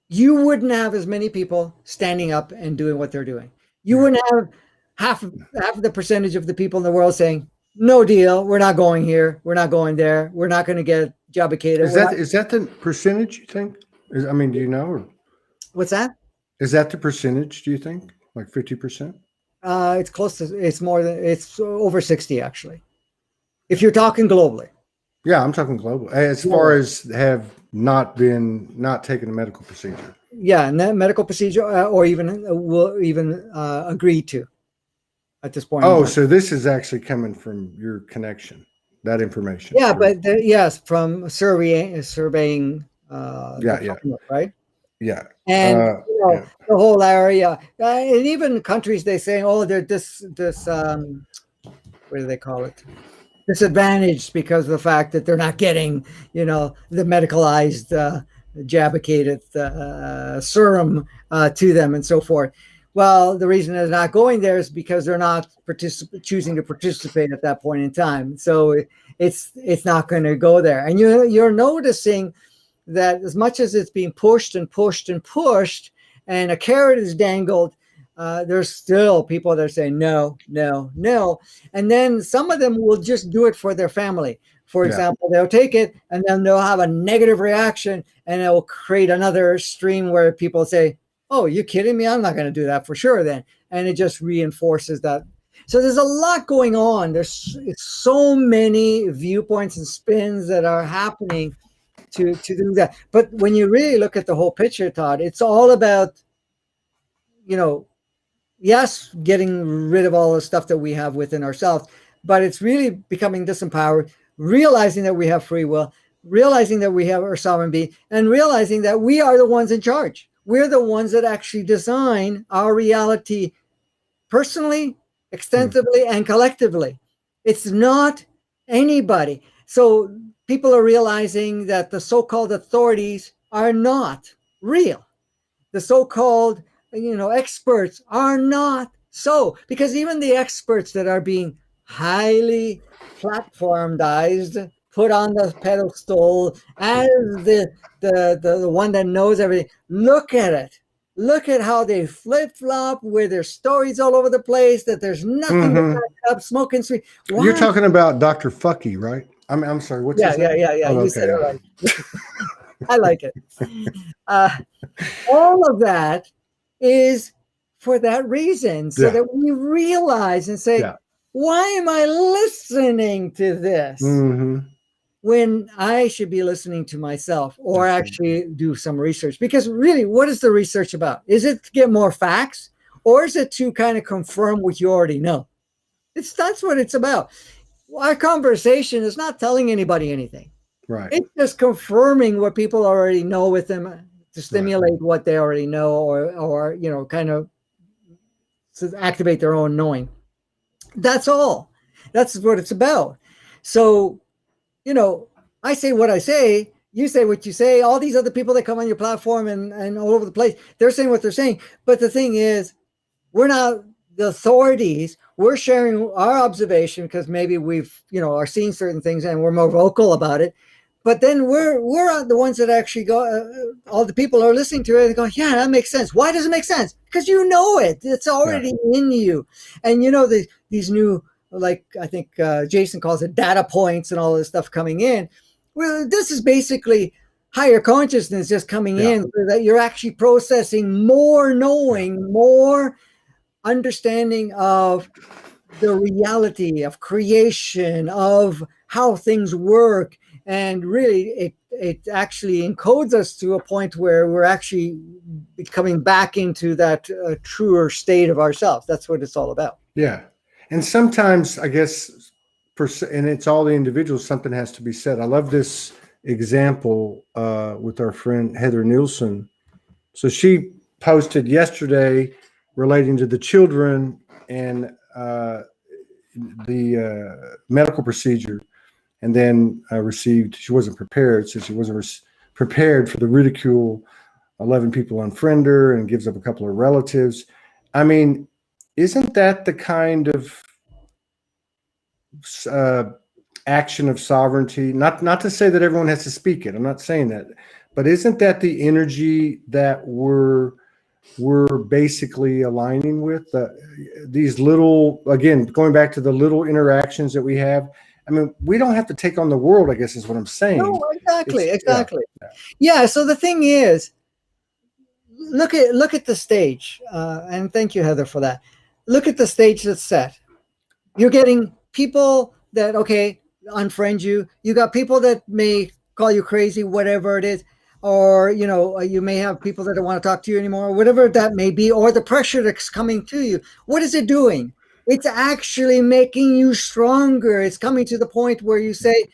[SPEAKER 2] You wouldn't have as many people standing up and doing what they're doing. You wouldn't have half of the percentage of the people in the world saying, no deal, we're not going here, we're not going there, we're not going to get jobicated.
[SPEAKER 1] Is that the percentage, you think? I mean, do you know? Or?
[SPEAKER 2] What's that?
[SPEAKER 1] Is that the percentage, do you think? Like 50%?
[SPEAKER 2] It's close to, it's over 60 actually. If you're talking globally.
[SPEAKER 1] Yeah, I'm talking global. As far as have not taken a medical procedure.
[SPEAKER 2] Yeah, medical procedure, or even will even agree to at this point.
[SPEAKER 1] Oh, so this is actually coming from your connection, that information.
[SPEAKER 2] Yeah, but yes, from surveying.
[SPEAKER 1] Yeah.
[SPEAKER 2] Right.
[SPEAKER 1] Yeah.
[SPEAKER 2] And the whole area, and even countries, they say, oh, they're this what do they call it? Disadvantaged because of the fact that they're not getting, the medicalized, jabicated serum to them and so forth. Well, the reason they're not going there is because they're not choosing to participate at that point in time. So it's not going to go there. And you're noticing that as much as it's being pushed and pushed and pushed, and a carrot is dangled, there's still people that are saying no, no, no. And then some of them will just do it for their family. For example, they'll take it and then they'll have a negative reaction, and it will create another stream where people say, oh, you kidding me? I'm not going to do that for sure then. And it just reinforces that. So there's a lot going on. It's so many viewpoints and spins that are happening to do that. But when you really look at the whole picture, Todd, it's all about, yes, getting rid of all the stuff that we have within ourselves, but it's really becoming disempowered, realizing that we have free will, realizing that we have our sovereign being, and realizing that we are the ones in charge. We're the ones that actually design our reality personally, extensively, and collectively. It's not anybody. So people are realizing that the so-called authorities are not real. The so-called, experts are not so, because even the experts that are being highly platformized, put on the pedestal as the one that knows everything. Look at it. Look at how they flip-flop with their stories all over the place, that there's nothing to back up, smoking sweet. Why?
[SPEAKER 1] You're talking about Dr. Fucky, right? I'm sorry. What's his name?
[SPEAKER 2] Yeah. Oh, you said it right. I like it. All of that is for that reason, so that we realize and say, why am I listening to this when I should be listening to myself, or actually do some research? Because really, what is the research about? Is it to get more facts, or is it to kind of confirm what you already know? That's what it's about. Our conversation is not telling anybody anything.
[SPEAKER 1] Right.
[SPEAKER 2] It's just confirming what people already know with them, to stimulate what they already know, or kind of to activate their own knowing. That's all. That's what it's about. So, I say what I say, you say what you say, all these other people that come on your platform and all over the place, they're saying what they're saying. But the thing is, we're not the authorities. We're sharing our observation because maybe we've, are seeing certain things and we're more vocal about it. But then we're the ones that actually go, all the people are listening to it and go, yeah, that makes sense. Why does it make sense? Because you know it. It's already in you. And these new, like I think Jason calls it, data points and all this stuff coming in. Well, this is basically higher consciousness just coming in, so that you're actually processing more knowing, more understanding of the reality of creation, of how things work. And really, it actually encodes us to a point where we're actually coming back into that truer state of ourselves. That's what it's all about.
[SPEAKER 1] Yeah. And sometimes, I guess, and it's all the individuals, something has to be said. I love this example with our friend Heather Nielsen. So she posted yesterday relating to the children and the medical procedure. And then she wasn't prepared, so she wasn't prepared for the ridicule. 11 people unfriend her and gives up a couple of relatives. I mean, isn't that the kind of action of sovereignty? Not to say that everyone has to speak it. I'm not saying that. But isn't that the energy that we're basically aligning with? These little, again, going back to the little interactions that we have. I mean, we don't have to take on the world, I guess is what I'm saying.
[SPEAKER 2] No, exactly. Yeah. So the thing is, look at the stage, and thank you, Heather, for that. look at the stage that's set. You're getting people that, okay, unfriend you. You got people that may call you crazy, whatever it is. Or, you know, you may have people that don't want to talk to you anymore, whatever that may be, or the pressure that's coming to you. What is it doing? It's actually making you stronger. It's coming to the point where you say,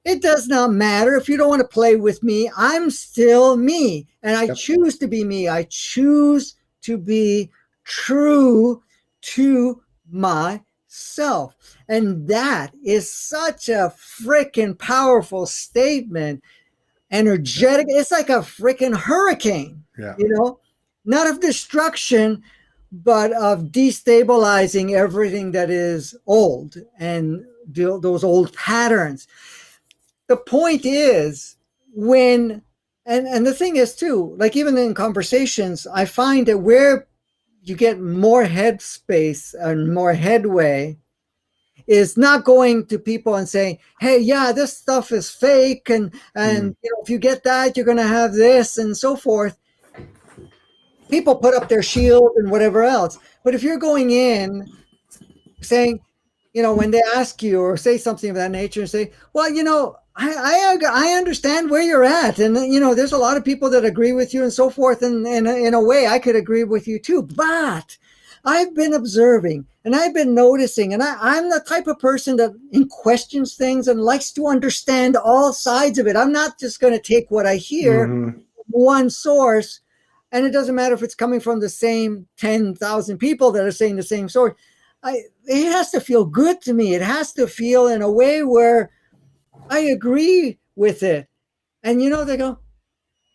[SPEAKER 2] it does not matter if you don't want to play with me. I'm still me, and I choose to be me. I choose to be true to myself. And that is such a freaking powerful statement. Energetic. It's like a freaking hurricane, you know, not of destruction, but of destabilizing everything that is old and those old patterns. The point is when, and the thing is too, like even in conversations, I find that where you get more headspace and more headway is not going to people and saying, hey, yeah, this stuff is fake. And you know, if you get that, you're going to have this and so forth. People put up their shield and whatever else. But if you're going in saying, you know, when they ask you or say something of that nature and say, well, you know, I understand where you're at. And, you know, there's a lot of people that agree with you and so forth. And in a way, I could agree with you too. But I've been observing and I've been noticing, and I'm the type of person that questions things and likes to understand all sides of it. I'm not just going to take what I hear from one source, and it doesn't matter if it's coming from the same 10,000 people that are saying the same story. It has to feel good to me. It has to feel in a way where I agree with it. And, you know, they go,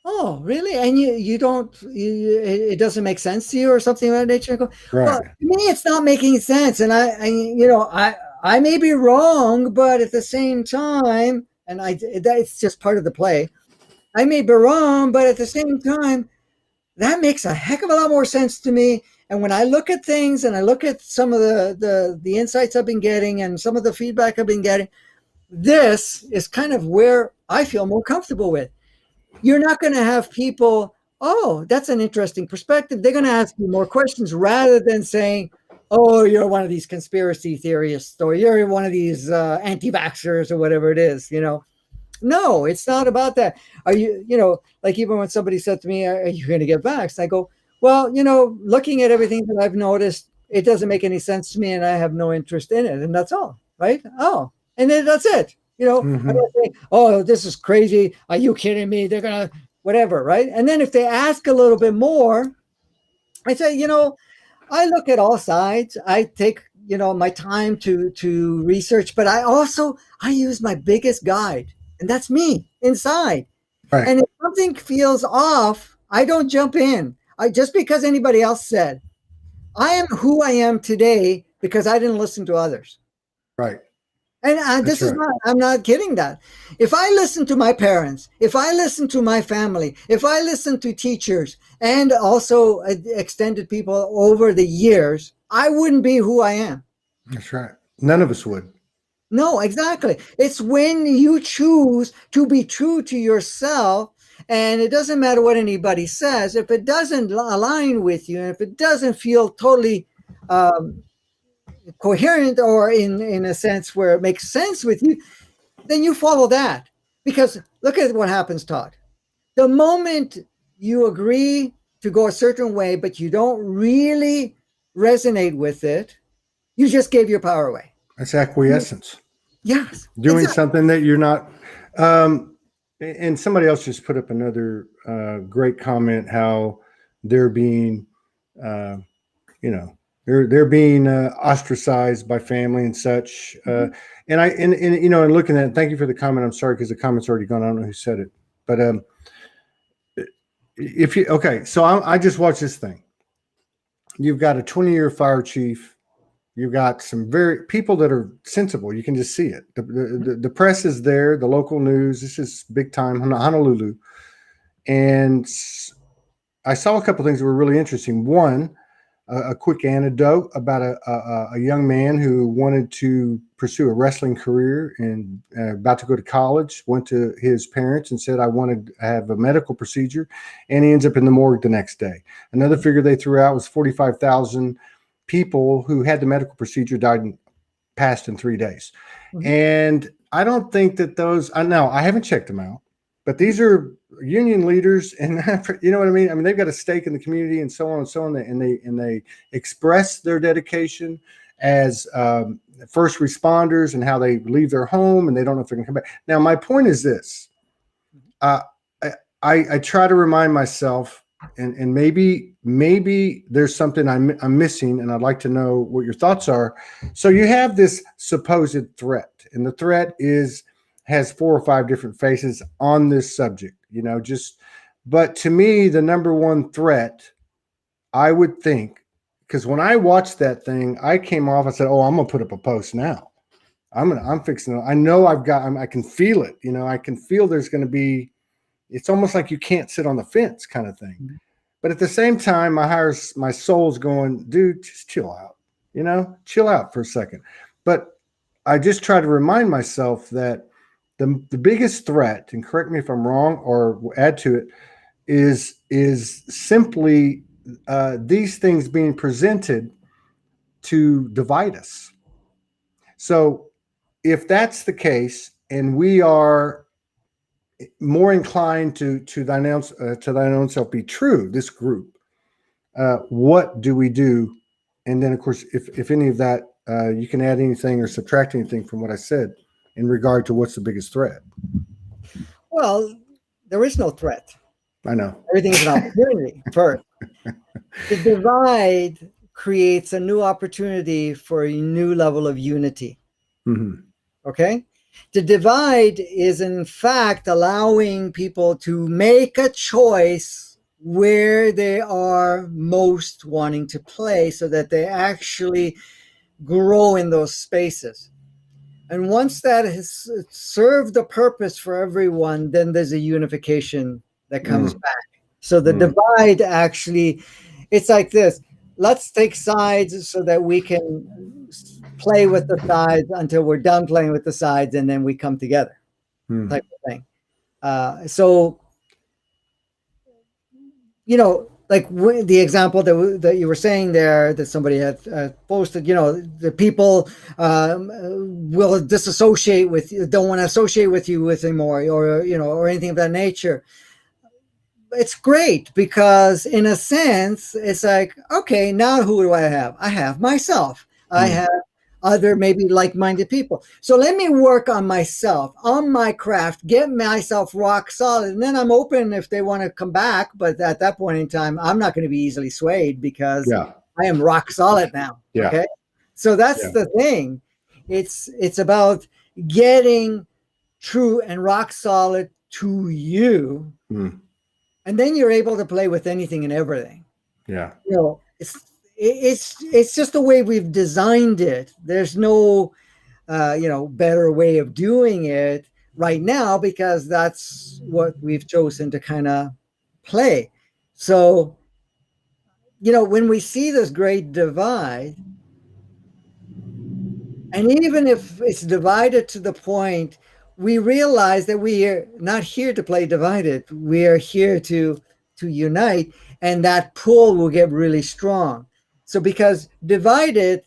[SPEAKER 2] oh, really? And you don't, it doesn't make sense to you or something of that nature. I go, well, to me, it's not making sense. And you know, I may be wrong, but at the same time, and it's just part of the play. I may be wrong, but at the same time, that makes a heck of a lot more sense to me. And when I look at things and I look at some of the insights I've been getting and some of the feedback I've been getting, this is kind of where I feel more comfortable with. You're not going to have people, oh, that's an interesting perspective. They're going to ask you more questions rather than saying, oh, you're one of these conspiracy theorists or you're one of these anti-vaxxers or whatever it is, you know. No, it's not about that. Are you, you know, like even when somebody said to me, are you going to get vaxxed? I go, well, you know, looking at everything that I've noticed, it doesn't make any sense to me and I have no interest in it. And that's all, right? Oh, and then that's it. You know, I don't say, oh, this is crazy. Are you kidding me? They're going to, whatever, right? And then if they ask a little bit more, I say, you know, I look at all sides. I take, you know, my time to research, but I use my biggest guide, and that's me inside. Right. And if something feels off, I don't jump in. Just because anybody else said, I am who I am today because I didn't listen to others.
[SPEAKER 1] Right.
[SPEAKER 2] And this is not, I'm not kidding that. If I listen to my parents, if I listen to my family, if I listen to teachers and also extended people over the years, I wouldn't be who I am.
[SPEAKER 1] That's right. None of us would.
[SPEAKER 2] No, exactly. It's when you choose to be true to yourself, and it doesn't matter what anybody says. If it doesn't align with you, and if it doesn't feel totally coherent or in a sense where it makes sense with you, then you follow that. Because look at what happens, Todd. The moment you agree to go a certain way, but you don't really resonate with it, you just gave your power away.
[SPEAKER 1] That's acquiescence.
[SPEAKER 2] Yes.
[SPEAKER 1] Doing something that you're not. And somebody else just put up another great comment, how they're being, you know, they're being ostracized by family and such. And you know, and looking at it, thank you for the comment. I'm sorry, because the comment's already gone. I don't know who said it, but if you, okay, so I just watched this thing. You've got a 20-year fire chief. You've got some people that are sensible. You can just see it. The press is there, the local news. This is big time Honolulu. And I saw a couple of things that were really interesting. One, a quick anecdote about a young man who wanted to pursue a wrestling career and about to go to college, went to his parents and said, I wanted to have a medical procedure, and he ends up in the morgue the next day. Another figure they threw out was $45,000 people who had the medical procedure passed in 3 days. And I don't think that those, I know I haven't checked them out, but these are union leaders, and you know what I mean? I mean, they've got a stake in the community and so on and so on. And they express their dedication as first responders and how they leave their home and they don't know if they're going to come back. Now, my point is this. I try to remind myself, and maybe there's something I'm missing, and I'd like to know what your thoughts are. So you have this supposed threat, and the threat has 4 or 5 different faces on this subject, you know, but to me, the number one threat, I would think, because when I watched that thing, I came off, I said, oh, I'm going to put up a post now. I'm fixing it. I know I can feel it. You know, I can feel there's going to be, it's almost like you can't sit on the fence kind of thing. But at the same time, my soul's going, dude, just chill out, you know, chill out for a second. But I just try to remind myself that the biggest threat, and correct me if I'm wrong or add to it, is simply these things being presented to divide us. So if that's the case, and we are more inclined to thine own self be true, this group, what do we do? And then, of course, if any of that, you can add anything or subtract anything from what I said in regard to what's the biggest threat.
[SPEAKER 2] Well, there is no threat.
[SPEAKER 1] I know.
[SPEAKER 2] Everything is an opportunity. First, the divide creates a new opportunity for a new level of unity. Okay? The divide is, in fact, allowing people to make a choice where they are most wanting to play so that they actually grow in those spaces. And once that has served a purpose for everyone, then there's a unification that comes back. So the divide actually, it's like this. Let's take sides so that we can play with the sides until we're done playing with the sides, and then we come together, type of thing. So, you know, like the example that you were saying there, that somebody had posted, you know, the people will disassociate with you, don't want to associate with you anymore, or, you know, or anything of that nature. It's great because in a sense, it's like, okay, now who do I have? I have myself. I have other maybe like-minded people. So let me work on myself, on my craft, get myself rock solid. And then I'm open if they want to come back. But at that point in time, I'm not going to be easily swayed because I am rock solid now.
[SPEAKER 1] Yeah.
[SPEAKER 2] Okay. So that's the thing. It's about getting true and rock solid to you. And then you're able to play with anything and everything. Yeah. You know, it's just the way we've designed it. There's no, you know, better way of doing it right now because that's what we've chosen to kind of play. So, you know, when we see this great divide, and even if it's divided to the point, we realize that we are not here to play divided. We are here to unite, and that pull will get really strong. So because divided,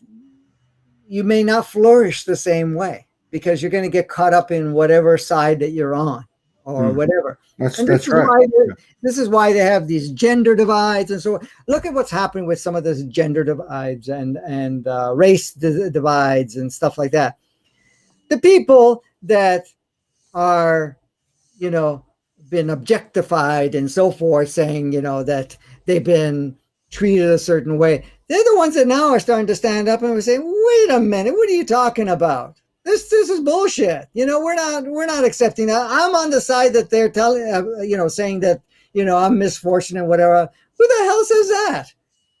[SPEAKER 2] you may not flourish the same way because you're going to get caught up in whatever side that you're on or whatever. That's right. This is why they have these gender divides and so on. Look at what's happening with some of those gender divides and race divides and stuff like that. The people that are, you know, been objectified and so forth, saying, you know, that they've been treated a certain way. They're the ones that now are starting to stand up and say, wait a minute, what are you talking about? This is bullshit. You know, we're not accepting that. I'm on the side that they're telling, you know, saying that, you know, I'm misfortunate and whatever. Who the hell says that?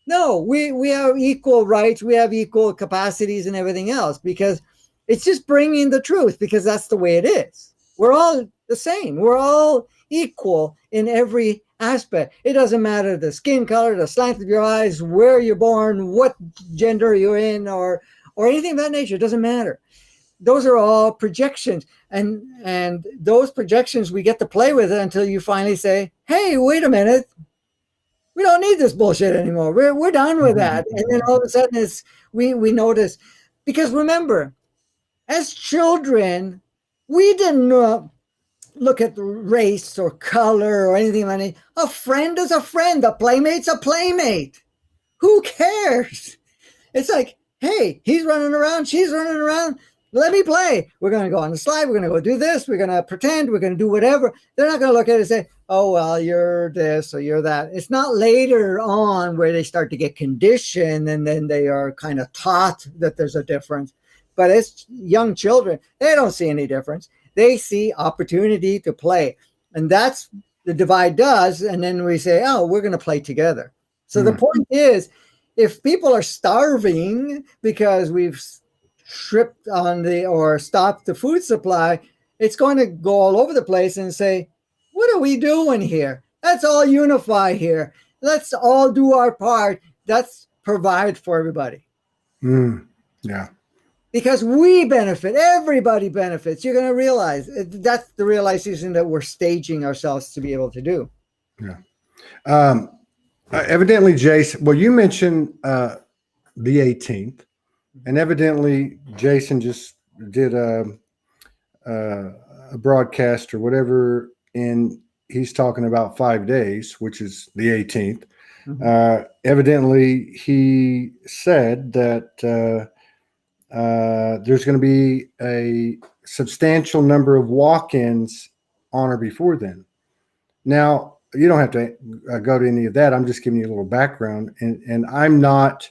[SPEAKER 2] No, we have equal rights. We have equal capacities and everything else because it's just bringing the truth because that's the way it is. We're all the same. We're all equal in every aspect. It doesn't matter the skin color, the slant of your eyes, where you're born, what gender you're in, or anything of that nature. It doesn't matter. Those are all projections. And those projections, we get to play with it until you finally say, hey, wait a minute. we don't need this bullshit anymore. We're done with that. And then all of a sudden we notice, because remember, as children, we didn't look at race or color or anything like that. A friend is a friend. A playmate's a playmate. Who cares? It's like, hey, he's running around, she's running around. Let me play. We're going to go on the slide. We're going to go do this. We're going to pretend. We're going to do whatever. They're not going to look at it and say, oh, well, you're this or you're that. It's not later on where they start to get conditioned and then they are kind of taught that there's a difference. But as young children, they don't see any difference. They see opportunity to play. And that's the divide does. And then we say, oh, we're going to play together. So the point is, if people are starving because we've stripped on or stopped the food supply, it's going to go all over the place and say, what are we doing here? Let's all unify here. Let's all do our part. Let's provide for everybody.
[SPEAKER 1] Yeah.
[SPEAKER 2] Because we benefit, everybody benefits. You're going to realize that's the realization that we're staging ourselves to be able to do.
[SPEAKER 1] Yeah. Evidently, Jason, well, you mentioned the 18th. And evidently, Jason just did a broadcast or whatever, and he's talking about 5 days, which is the 18th. Evidently, he said that there's going to be a substantial number of walk-ins on or before then. Now, you don't have to go to any of that. I'm just giving you a little background, and I'm not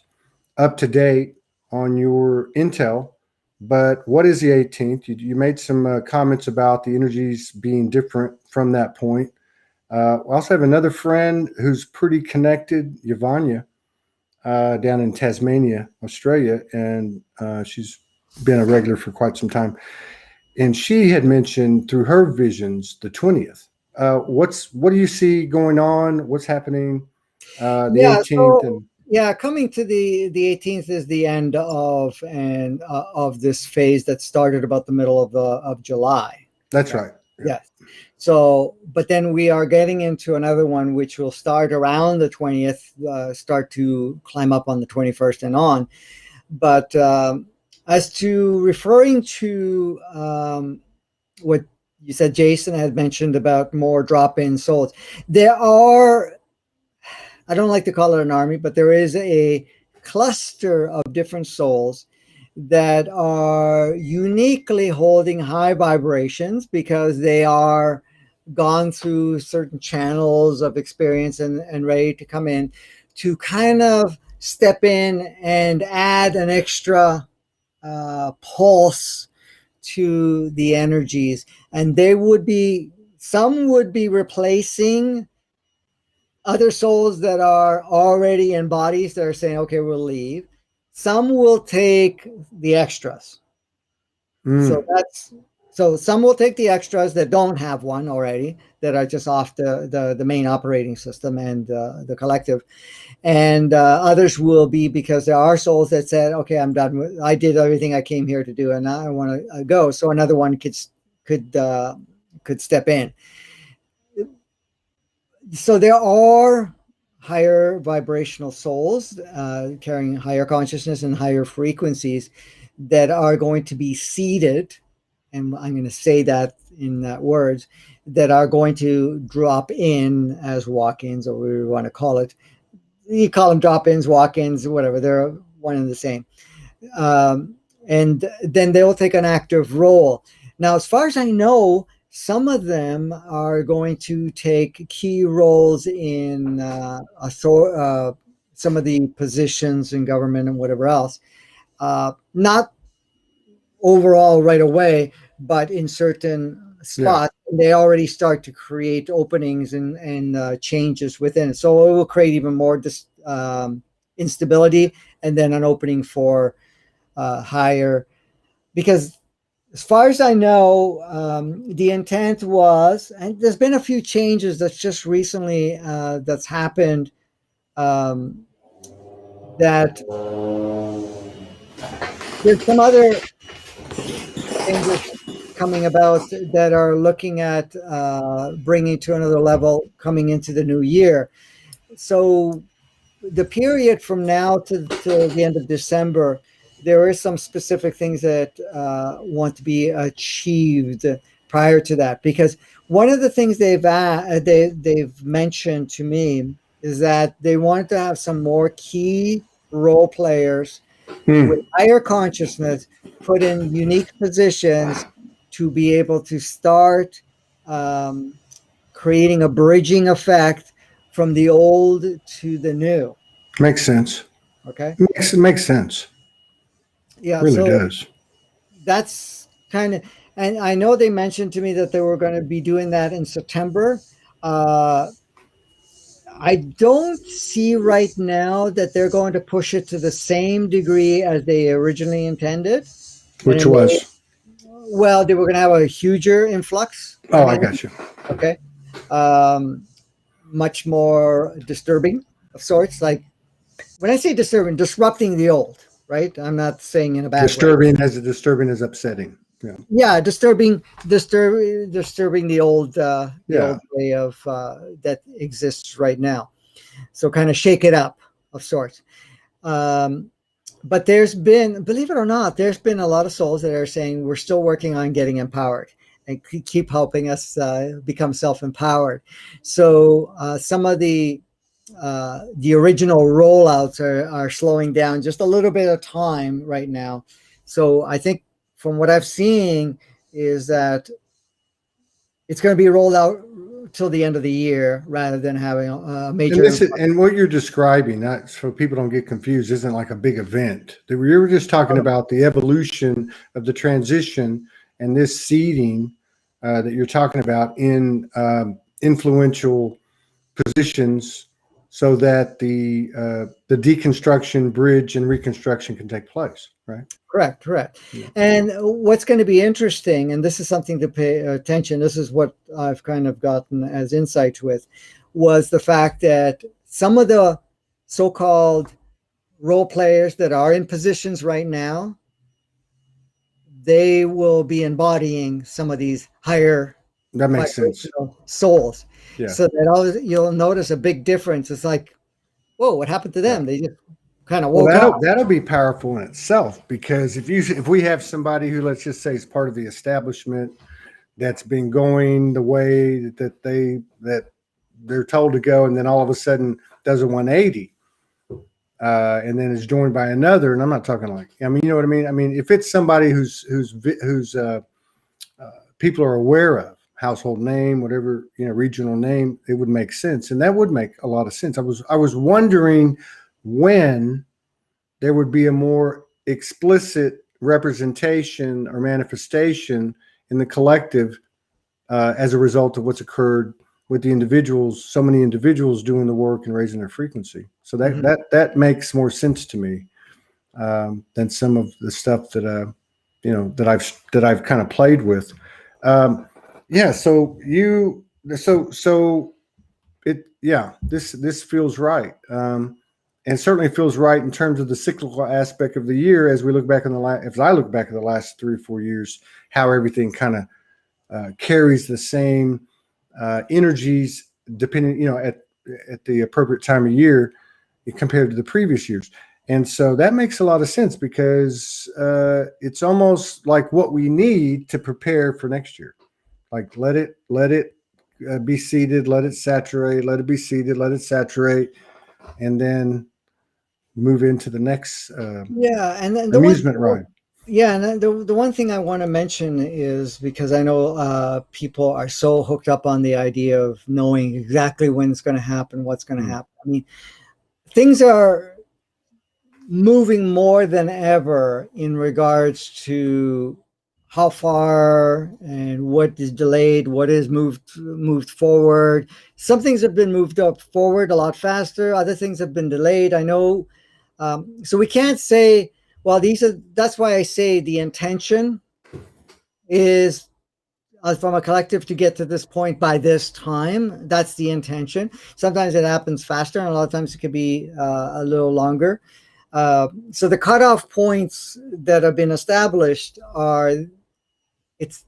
[SPEAKER 1] up to date on your intel, but what is the 18th? You made some comments about the energies being different from that point. We also have another friend who's pretty connected, Yvonne, down in Tasmania, Australia, and she's been a regular for quite some time. And she had mentioned through her visions the 20th. What do you see going on? What's happening? The 18th.
[SPEAKER 2] Coming to the 18th is the end of this phase that started about the middle of July.
[SPEAKER 1] That's right.
[SPEAKER 2] Yes. So, but then we are getting into another one, which will start around the 20th, start to climb up on the 21st and on. But as to referring to what you said, Jason had mentioned about more drop-in souls, there are, I don't like to call it an army, but there is a cluster of different souls that are uniquely holding high vibrations because they are gone through certain channels of experience and ready to come in to kind of step in and add an extra pulse to the energies. And some would be replacing other souls that are already in bodies that are saying, okay, we'll leave. Some will take the extras. So some will take the extras that don't have one already, that are just off the main operating system and the collective. And others will be because there are souls that said, okay, I'm done. I did everything I came here to do, and now I want to go. So another one could step in. So there are higher vibrational souls carrying higher consciousness and higher frequencies that are going to be seated, and I'm going to say that in that words, that are going to drop in as walk-ins, or whatever we want to call it. You call them drop-ins, walk-ins, whatever. They're one and the same. And then they'll take an active role. Now, as far as I know, some of them are going to take key roles in some of the positions in government and whatever else. Not overall right away, but in certain spots, they already start to create openings and changes within it. So it will create even more instability, and then an opening for higher, because as far as I know, the intent was, and there's been a few changes that's just recently that's happened, that there's some other things coming about that are looking at bringing to another level coming into the new year. so the period from now to the end of December, there are some specific things that want to be achieved prior to that. Because one of the things they've mentioned to me is that they wanted to have some more key role players with higher consciousness put in unique positions to be able to start creating a bridging effect from the old to the new.
[SPEAKER 1] Makes sense.
[SPEAKER 2] Okay.
[SPEAKER 1] Makes sense.
[SPEAKER 2] Yeah.
[SPEAKER 1] Really
[SPEAKER 2] so
[SPEAKER 1] does.
[SPEAKER 2] that's kind of, and I know they mentioned to me that they were going to be doing that in September. I don't see right now that they're going to push it to the same degree as they originally intended.
[SPEAKER 1] Which was?
[SPEAKER 2] Well, they were going to have a huger influx.
[SPEAKER 1] Oh, I got you.
[SPEAKER 2] Okay. Much more disturbing of sorts. Like when I say disturbing, disrupting the old, right? I'm not saying in a bad way.
[SPEAKER 1] Disturbing as upsetting. Yeah.
[SPEAKER 2] Yeah, disturbing the old old way of that exists right now. So kind of shake it up of sorts. But there's been, believe it or not, there's been a lot of souls that are saying we're still working on getting empowered and keep helping us become self-empowered. So some of the original rollouts are slowing down just a little bit of time right now. So I think from what I've seen is that it's going to be rolled out till the end of the year rather than having a major.
[SPEAKER 1] And what you're describing, not so people don't get confused, isn't like a big event. We were just talking about the evolution of the transition and this seeding that you're talking about in influential positions, so that the deconstruction, bridge, and reconstruction can take place, right?
[SPEAKER 2] Correct. Yeah. And what's going to be interesting, and this is something to pay attention, this is what I've kind of gotten as insight with, was the fact that some of the so-called role players that are in positions right now, they will be embodying some of these higher souls. Yeah. So that you'll notice a big difference. It's like, whoa, what happened to them? They just kind of woke up.
[SPEAKER 1] That'll be powerful in itself, because if we have somebody who, let's just say, is part of the establishment that's been going the way that they're told to go, and then all of a sudden does a 180, and then is joined by another, and I'm not talking like, I mean, you know what I mean? I mean, if it's somebody who's people are aware of, household name, whatever, regional name, it would make sense. And that would make a lot of sense. I was wondering when there would be a more explicit representation or manifestation in the collective as a result of what's occurred with the individuals, so many individuals doing the work and raising their frequency. So that makes more sense to me than some of the stuff that that I've kind of played with. This feels right. And certainly feels right in terms of the cyclical aspect of the year. As we look back if I look back at the last 3 or 4 years, how everything kind of carries the same energies, depending, at the appropriate time of year compared to the previous years. And so that makes a lot of sense, because it's almost like what we need to prepare for next year. Like let it be seeded, let it saturate, let it be seeded, let it saturate, and then move into the next
[SPEAKER 2] and then
[SPEAKER 1] amusement ride.
[SPEAKER 2] Yeah, and the one thing I want to mention is, because I know people are so hooked up on the idea of knowing exactly when it's going to happen, what's going to happen. I mean, things are moving more than ever in regards to how far and what is delayed, what is moved forward. Some things have been moved up forward a lot faster. Other things have been delayed. I know. So we can't say, well, that's why I say the intention is from a collective to get to this point by this time. That's the intention. Sometimes it happens faster, and a lot of times it could be a little longer. So the cutoff points that have been established are, it's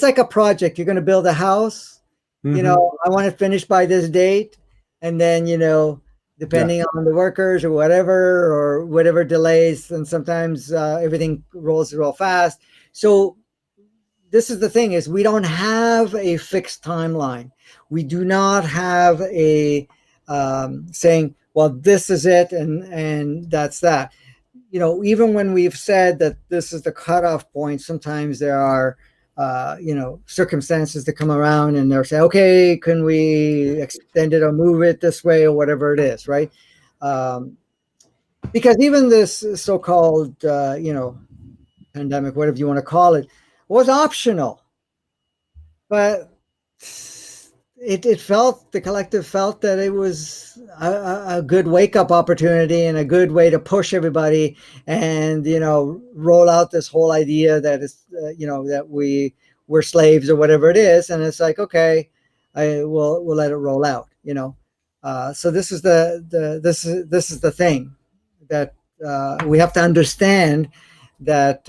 [SPEAKER 2] like a project. You're going to build a house. I want to finish by this date. and then, depending on the workers or whatever delays, and sometimes everything rolls real fast. So this is the thing, is we don't have a fixed timeline. We do not have a saying, well, this is it, and that's that. Even when we've said that this is the cutoff point, sometimes there are circumstances that come around and they'll say, okay, can we extend it or move it this way or whatever it is, right? Because even this so-called, pandemic, whatever you want to call it, was optional. But the collective felt that it was a good wake-up opportunity and a good way to push everybody and, roll out this whole idea that is, that we're slaves or whatever it is. And it's like, okay, we'll let it roll out, So this is the thing that we have to understand, that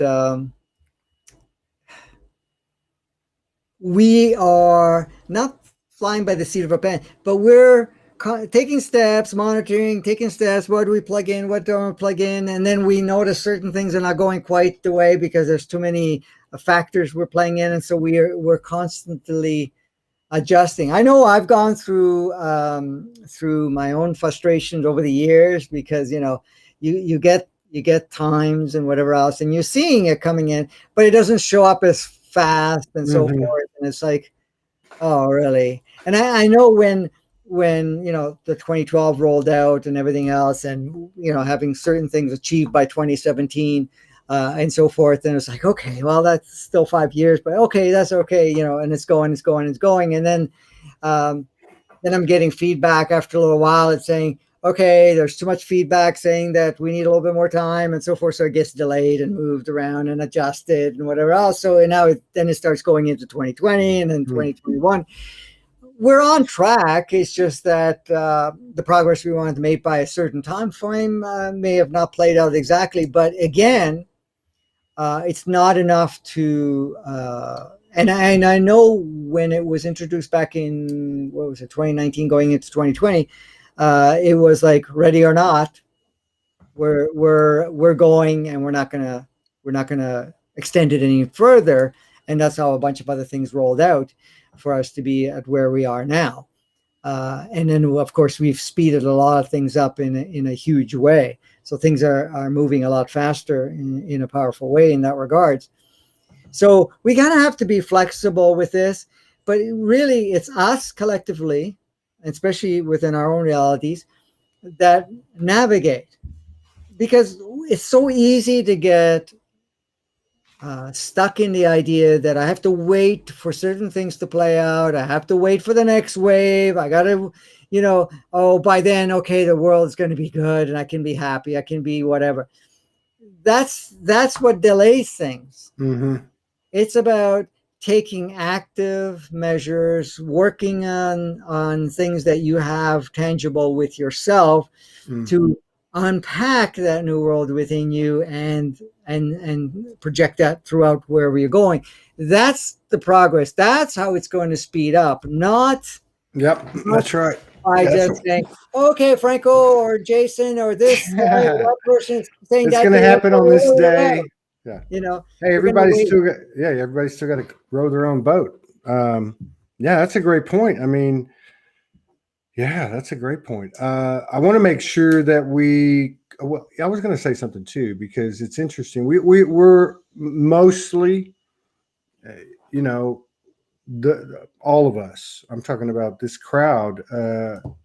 [SPEAKER 2] we are not flying by the seat of our pants, but we're taking steps, monitoring, taking steps. What do we plug in? What don't we plug in? And then we notice certain things are not going quite the way because there's too many factors we're playing in, and so we're constantly adjusting. I know I've gone through my own frustrations over the years, because you get times and whatever else, and you're seeing it coming in, but it doesn't show up as fast and so forth. And it's like, oh, really? And I know when the 2012 rolled out and everything else, and having certain things achieved by 2017 and so forth, and it's like, okay, well, that's still 5 years, but okay, that's okay, and it's going, and then I'm getting feedback after a little while. It's saying, okay, there's too much feedback saying that we need a little bit more time and so forth. So it gets delayed and moved around and adjusted and whatever else. So now it starts going into 2020 and then 2021. We're on track. It's just that the progress we wanted to make by a certain time frame may have not played out exactly. But again, it's not enough to... And I know when it was introduced back in, 2019 going into 2020, it was like, ready or not, we're going, and we're not gonna extend it any further. And that's how a bunch of other things rolled out for us to be at where we are now. And then, of course, we've speeded a lot of things up in a huge way. So things are moving a lot faster in a powerful way in that regards. So we kind of have to be flexible with this, but really it's us collectively, especially within our own realities, that navigate, because it's so easy to get stuck in the idea that I have to wait for certain things to play out. I have to wait for the next wave. I got to, by then, okay, the world is going to be good and I can be happy. I can be whatever. That's what delays things.
[SPEAKER 1] Mm-hmm.
[SPEAKER 2] It's about taking active measures, working on things that you have tangible with yourself, to unpack that new world within you and project that throughout wherever you're going. That's the progress. That's how it's going to speed up.
[SPEAKER 1] That's right.
[SPEAKER 2] By just saying, okay, Franco or Jason or this one person saying
[SPEAKER 1] it's going to happen on this day.
[SPEAKER 2] Yeah.
[SPEAKER 1] Hey, everybody's still got to row their own boat. That's a great point. I mean, that's a great point. I want to make sure that I was going to say something too, because it's interesting. We're mostly, all of us, I'm talking about this crowd,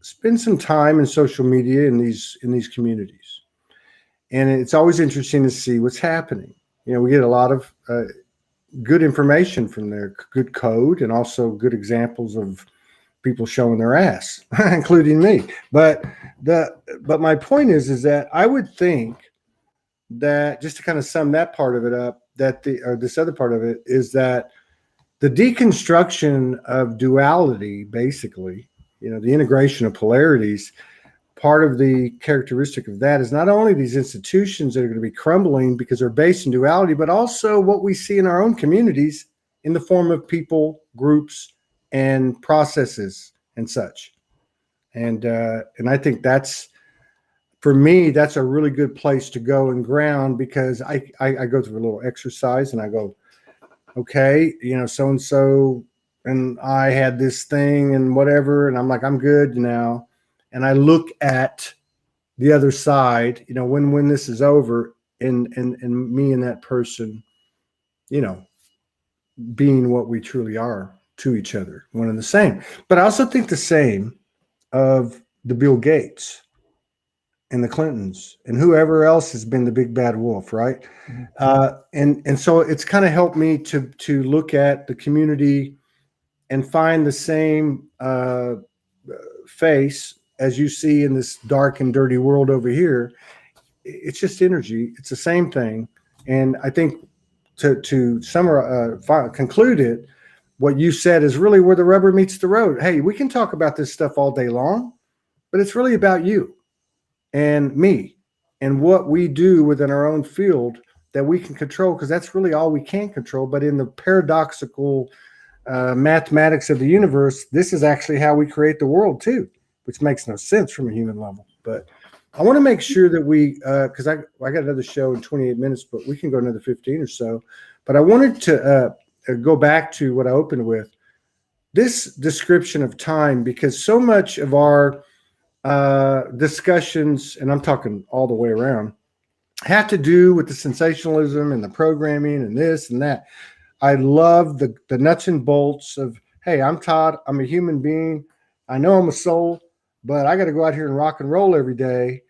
[SPEAKER 1] spend some time in social media in these communities. And it's always interesting to see what's happening. We get a lot of good information from there, good code, and also good examples of people showing their ass, including me. But my point is that I would think that, just to kind of sum that part of it up, this other part of it is that the deconstruction of duality, basically, the integration of polarities, part of the characteristic of that is not only these institutions that are going to be crumbling because they're based in duality, but also what we see in our own communities in the form of people, groups, and processes and such. And I think that's, for me, that's a really good place to go and ground, because I go through a little exercise and I go, okay, so-and-so and I had this thing and whatever, and I'm like, I'm good now. And I look at the other side, when this is over, and me and that person, being what we truly are to each other, one and the same. But I also think the same of the Bill Gates and the Clintons and whoever else has been the big bad wolf, right? And so it's kind of helped me to look at the community and find the same face as you see in this dark and dirty world over here. It's just energy. It's the same thing. And I think to summarize, conclude it, what you said is really where the rubber meets the road. Hey, we can talk about this stuff all day long, but it's really about you and me and what we do within our own field that we can control, because that's really all we can control. But in the paradoxical mathematics of the universe, this is actually how we create the world too, which makes no sense from a human level. But I want to make sure that we, because I got another show in 28 minutes, but we can go another 15 or so. But I wanted to go back to what I opened with, this description of time, because so much of our discussions, and I'm talking all the way around, have to do with the sensationalism and the programming and this and that. I love the nuts and bolts of, hey, I'm Todd, I'm a human being, I know I'm a soul, but I got to go out here and rock and roll every day.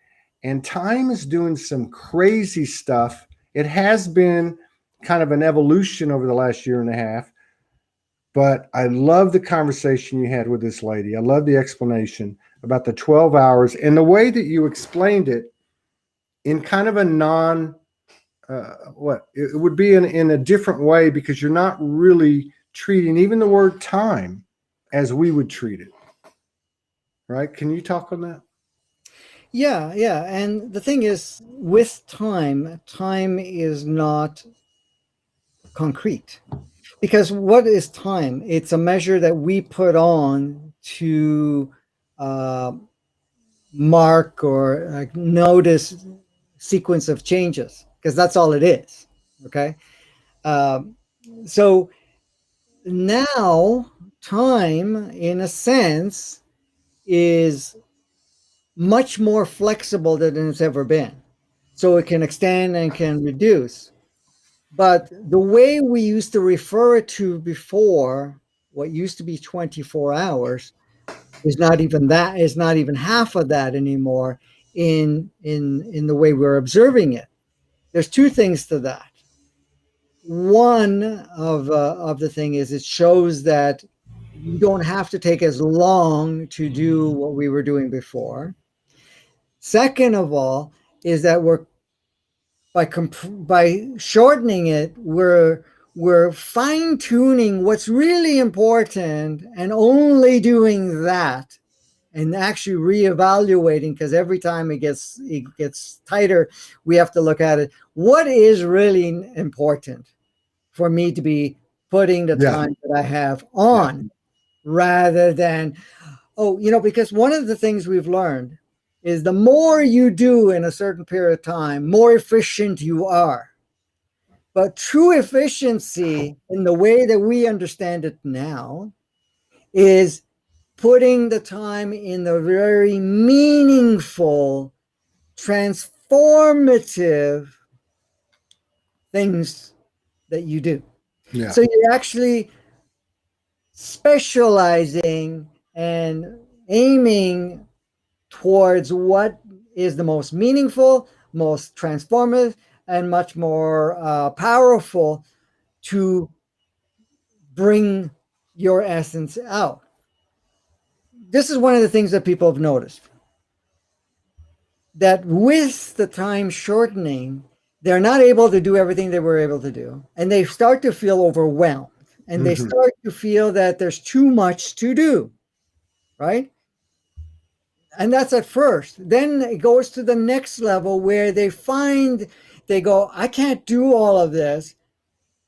[SPEAKER 1] And time is doing some crazy stuff. It has been kind of an evolution over the last year and a half. But I love the conversation you had with this lady. I love the explanation about the 12 hours and the way that you explained it in kind of a it would be in a different way, because you're not really treating even the word time as we would treat it. Right? Can you talk on that?
[SPEAKER 2] Yeah. And the thing is, with time is not concrete. Because what is time? It's a measure that we put on to mark or notice sequence of changes, because that's all it is. Okay. So now time, in a sense, is much more flexible than it's ever been. So it can extend and can reduce. But the way we used to refer it to before, what used to be 24 hours, is not even that, is not even half of that anymore in the way we're observing it. There's two things to that. One of the thing is, it shows that you don't have to take as long to do what we were doing before. Second of all, is that we're by shortening it, we're fine-tuning what's really important and only doing that, and actually reevaluating, because every time it gets tighter, we have to look at it. What is really important for me to be putting the time that I have on, rather than, because one of the things we've learned is the more you do in a certain period of time, more efficient you are. But true efficiency, in the way that we understand it now, is putting the time in the very meaningful, transformative things that you do. Yeah. So you're actually specializing and aiming towards what is the most meaningful, most transformative, and much more powerful to bring your essence out. This is one of the things that people have noticed, that with the time shortening, they're not able to do everything they were able to do, and they start to feel overwhelmed, and they start to feel that there's too much to do, right? And that's at first. Then it goes to the next level where they go, I can't do all of this.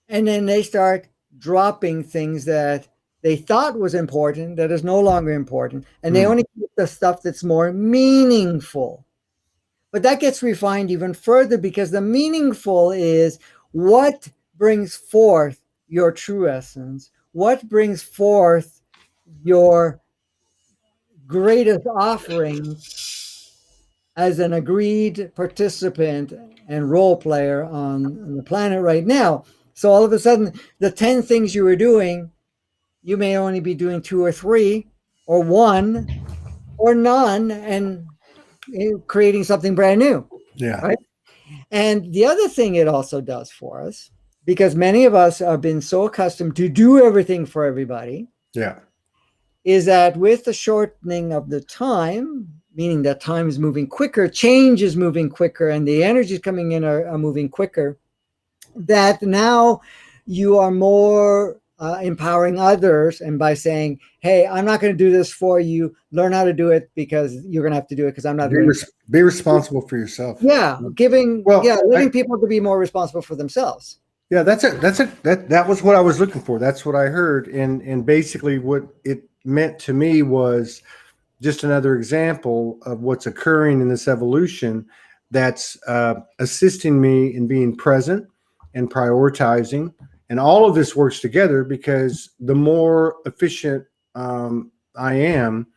[SPEAKER 2] And then they start dropping things that they thought was important that is no longer important, and they only keep the stuff that's more meaningful. But that gets refined even further, because the meaningful is what brings forth your true essence, what brings forth your greatest offering as an agreed participant and role player on the planet right now. So all of a sudden, the 10 things you were doing, you may only be doing 2 or 3 or 1 or none, and creating something brand new.
[SPEAKER 1] Yeah.
[SPEAKER 2] Right. And the other thing it also does for us, because many of us have been so accustomed to do everything for everybody.
[SPEAKER 1] Yeah.
[SPEAKER 2] Is that with the shortening of the time, meaning that time is moving quicker, change is moving quicker, and the energies coming in are moving quicker, that now you are more empowering others, and by saying, hey, I'm not going to do this for you, learn how to do it, because you're going to have to do it because I'm not doing it.
[SPEAKER 1] Be responsible for yourself.
[SPEAKER 2] Yeah, letting people to be more responsible for themselves.
[SPEAKER 1] Yeah, that was what I was looking for. That's what I heard, and basically what it meant to me was just another example of what's occurring in this evolution that's assisting me in being present and prioritizing. And all of this works together, because the more efficient I am,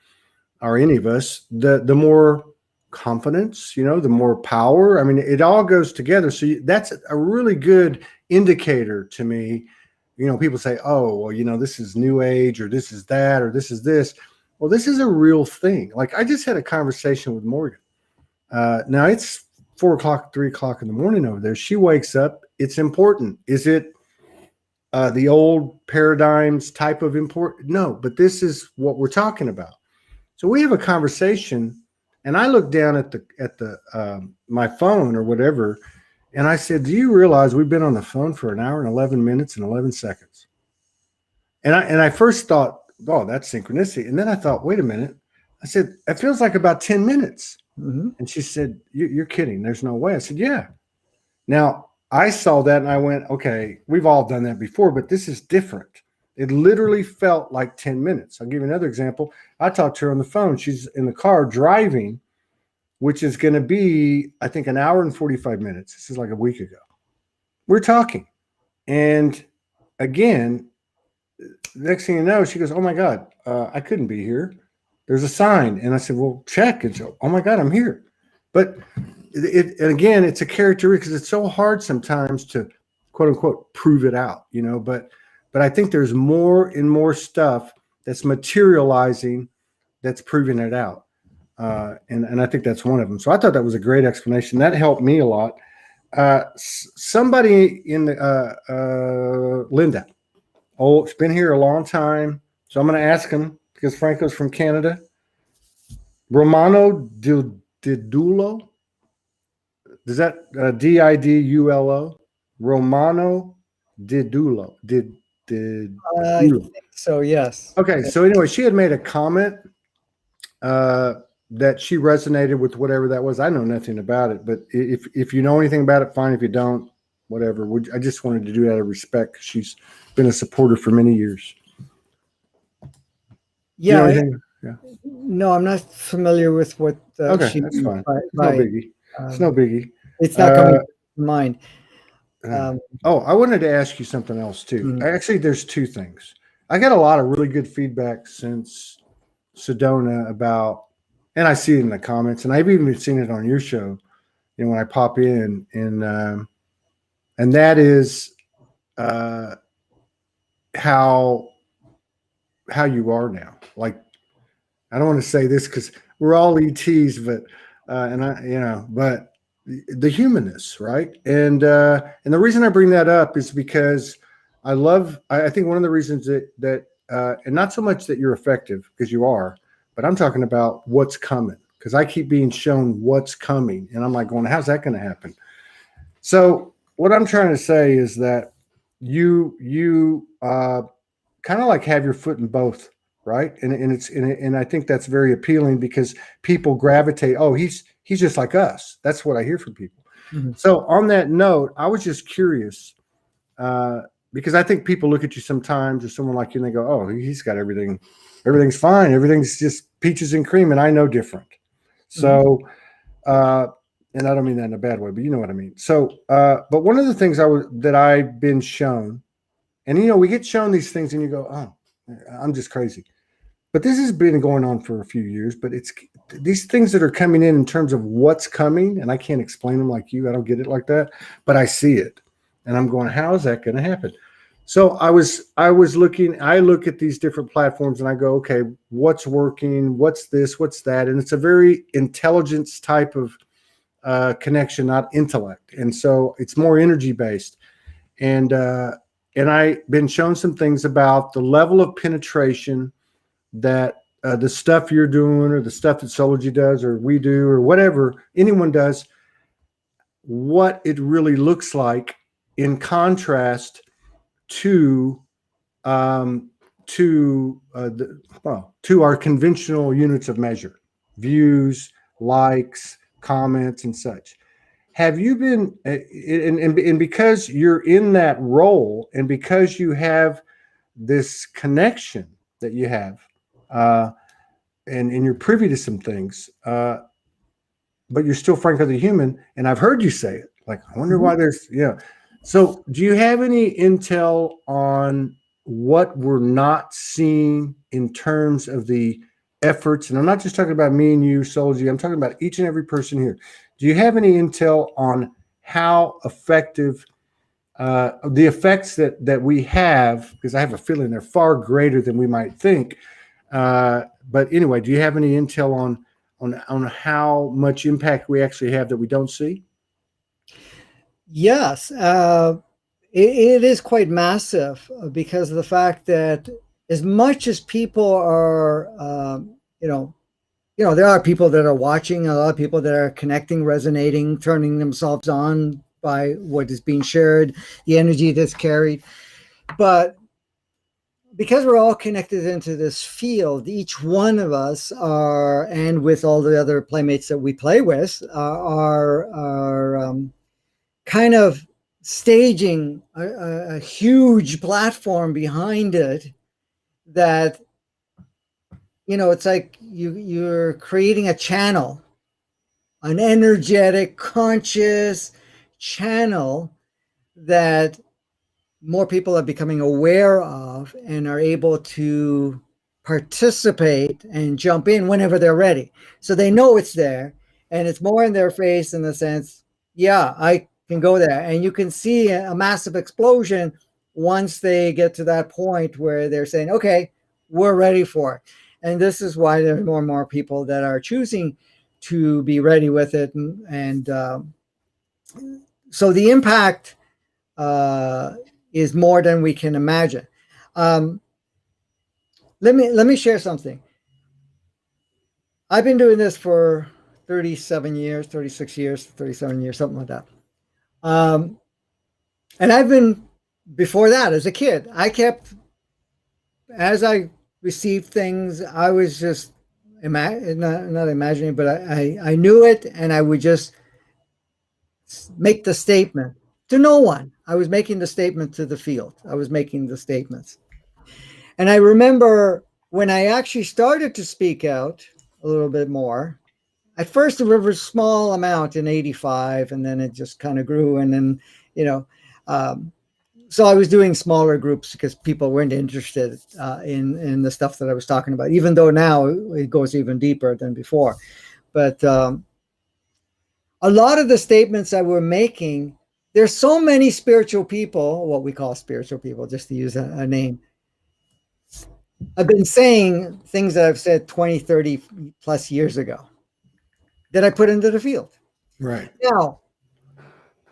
[SPEAKER 1] or any of us, the more confidence, the more power. I mean, it all goes together. So that's a really good indicator to me. People say, oh, well, this is new age, or this is that, or this is this. Well, this is a real thing. Like, I just had a conversation with Morgan. Now it's 4 o'clock, 3 o'clock in the morning over there. She wakes up. It's important. Is it the old paradigms type of important? No, but this is what we're talking about. So we have a conversation, and I look down at the my phone or whatever, and I said, do you realize we've been on the phone for 1 hour and 11 minutes and 11 seconds? And I first thought, oh, that's synchronicity. And then I thought, wait a minute. I said, it feels like about 10 minutes.
[SPEAKER 2] Mm-hmm.
[SPEAKER 1] And she said, you're kidding. There's no way. I said, yeah. Now, I saw that and I went, okay, we've all done that before, but this is different. It literally felt like 10 minutes. I'll give you another example. I talked to her on the phone. She's in the car driving, which is going to be, I think, 1 hour and 45 minutes. This is like a week ago. We're talking. And again, next thing you know, she goes, oh my God, I couldn't be here. There's a sign. And I said, well, check. And so, oh my God, I'm here. But and again, it's a characteristic, because it's so hard sometimes to, quote unquote, prove it out, but I think there's more and more stuff that's materializing that's proving it out. And I think that's one of them. So I thought that was a great explanation. That helped me a lot. Somebody in the, Linda, it's been here a long time. So I'm going to ask him, because Franco's from Canada. Romano Didulo. Is that Didulo? Romano Didulo.
[SPEAKER 2] I think so, yes.
[SPEAKER 1] Okay, so anyway, she had made a comment that she resonated with whatever that was. I know nothing about it, but if you know anything about it, fine. If you don't, whatever. I just wanted to do that out of respect, because she's been a supporter for many years.
[SPEAKER 2] Yeah.
[SPEAKER 1] You know yeah.
[SPEAKER 2] No, I'm not familiar with what.
[SPEAKER 1] Okay, that's fine. It's no biggie. It's no biggie.
[SPEAKER 2] It's not coming to mind.
[SPEAKER 1] I wanted to ask you something else too. Actually, there's two things. I got a lot of really good feedback since Sedona about, and I see it in the comments, and I've even seen it on your show, when I pop in, and that is how you are now. Like, I don't want to say this because we're all ETs, but but the humanness, right? And the reason I bring that up is because I think one of the reasons that and not so much that you're effective, because you are, but I'm talking about what's coming, because I keep being shown what's coming, and I'm like going, how's that going to happen? So what I'm trying to say is that you kind of like have your foot in both, right? And I think that's very appealing, because people gravitate. Oh, he's just like us. That's what I hear from people. Mm-hmm. So on that note, I was just curious, because I think people look at you sometimes, or someone like you, and they go, "Oh, he's got everything. Everything's fine. Everything's just peaches and cream," and I know different. So, and I don't mean that in a bad way, but you know what I mean. So, but one of the things that I've been shown, and we get shown these things, and you go, "Oh, I'm just crazy." But this has been going on for a few years. But it's these things that are coming in terms of what's coming, and I can't explain them like you. I don't get it like that, but I see it, and I'm going, "How is that going to happen?" So I was looking. I look at these different platforms, and I go, "Okay, what's working? What's this? What's that?" And it's a very intelligence type of connection, not intellect, and so it's more energy based. And I've been shown some things about the level of penetration that the stuff you're doing, or the stuff that Soulogy does, or we do, or whatever anyone does, what it really looks like in contrast to our conventional units of measure, views, likes, comments, and such. Have you been, and because you're in that role, and because you have this connection that you have, and you're privy to some things, but you're still Franco the human, and I've heard you say it, like, I wonder why there's, So do you have any intel on what we're not seeing in terms of the efforts? And I'm not just talking about me and you, Soulogy, I'm talking about each and every person here. Do you have any intel on how effective the effects that we have? Because I have a feeling they're far greater than we might think. But anyway, do you have any intel on how much impact we actually have that we don't see?
[SPEAKER 2] Yes, it is quite massive, because of the fact that as much as people are, there are people that are watching, a lot of people that are connecting, resonating, turning themselves on by what is being shared, the energy that's carried. But because we're all connected into this field, each one of us are, and with all the other playmates that we play with, are kind of staging a huge platform behind it that, it's like you're creating a channel, an energetic, conscious channel that more people are becoming aware of and are able to participate and jump in whenever they're ready. So they know it's there, and it's more in their face in the sense, yeah, I can go there. And you can see a massive explosion once they get to that point where they're saying, okay, we're ready for it. And this is why there's more and more people that are choosing to be ready with it. And so the impact is more than we can imagine. Let me share something. I've been doing this for 37 years, 36 years, 37 years, something like that. And I've been, before that, as a kid, as I received things, I was just, not imagining, but I knew it, and I would just make the statement to no one. I was making the statement to the field. I was making the statements. And I remember when I actually started to speak out a little bit more, at first it was a small amount in 85, and then it just kind of grew. And then, so I was doing smaller groups because people weren't interested in the stuff that I was talking about, even though now it goes even deeper than before. But a lot of the statements that we're making, there's so many spiritual people, what we call spiritual people, just to use a name. I've been saying things that I've said 20, 30 plus years ago that I put into the field.
[SPEAKER 1] Right.
[SPEAKER 2] Now,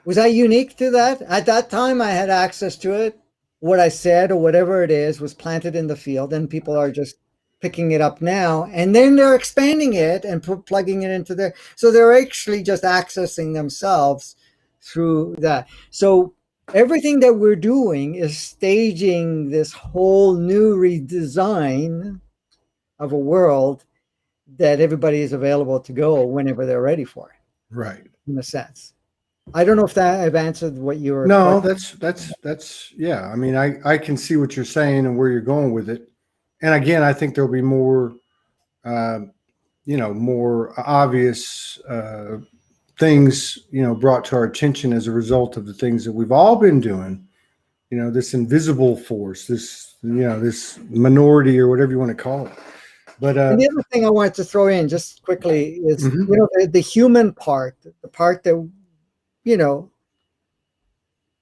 [SPEAKER 2] was I unique to that? At that time, I had access to it. What I said or whatever it is was planted in the field, and people are just picking it up now. And then they're expanding it and plugging it into their, so they're actually just accessing themselves through that. So everything that we're doing is staging this whole new redesign of a world that everybody is available to go whenever they're ready for it.
[SPEAKER 1] Right.
[SPEAKER 2] In a sense. I don't know if that I've answered what you were.
[SPEAKER 1] No, that's yeah. I mean, I can see what you're saying and where you're going with it. And again, I think there'll be more, more obvious things, brought to our attention as a result of the things that we've all been doing. This invisible force, this minority or whatever you want to call it. But
[SPEAKER 2] and the other thing I wanted to throw in just quickly is, the human part, the part that,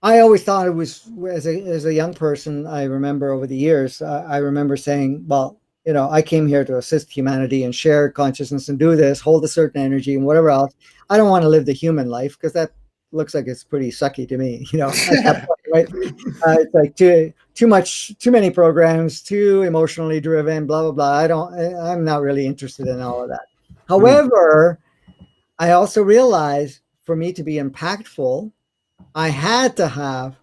[SPEAKER 2] I always thought it was, as a young person, I remember over the years, I remember saying, well, I came here to assist humanity and share consciousness and do this, hold a certain energy and whatever else. I don't want to live the human life because that looks like it's pretty sucky to me, at that point, right? It's like too many programs, too emotionally driven, blah, blah, blah. I'm not really interested in all of that. However, I also realized for me to be impactful, I had to have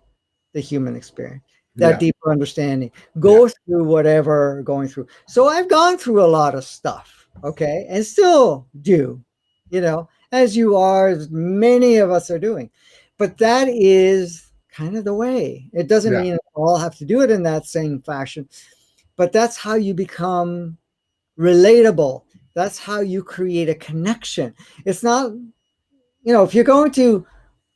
[SPEAKER 2] the human experience, that deeper understanding, go through whatever going through. So I've gone through a lot of stuff, okay, and still do, as you are, as many of us are doing. But that is kind of the way. It doesn't mean we all have to do it in that same fashion, but that's how you become relatable. That's how you create a connection. It's not, if you're going to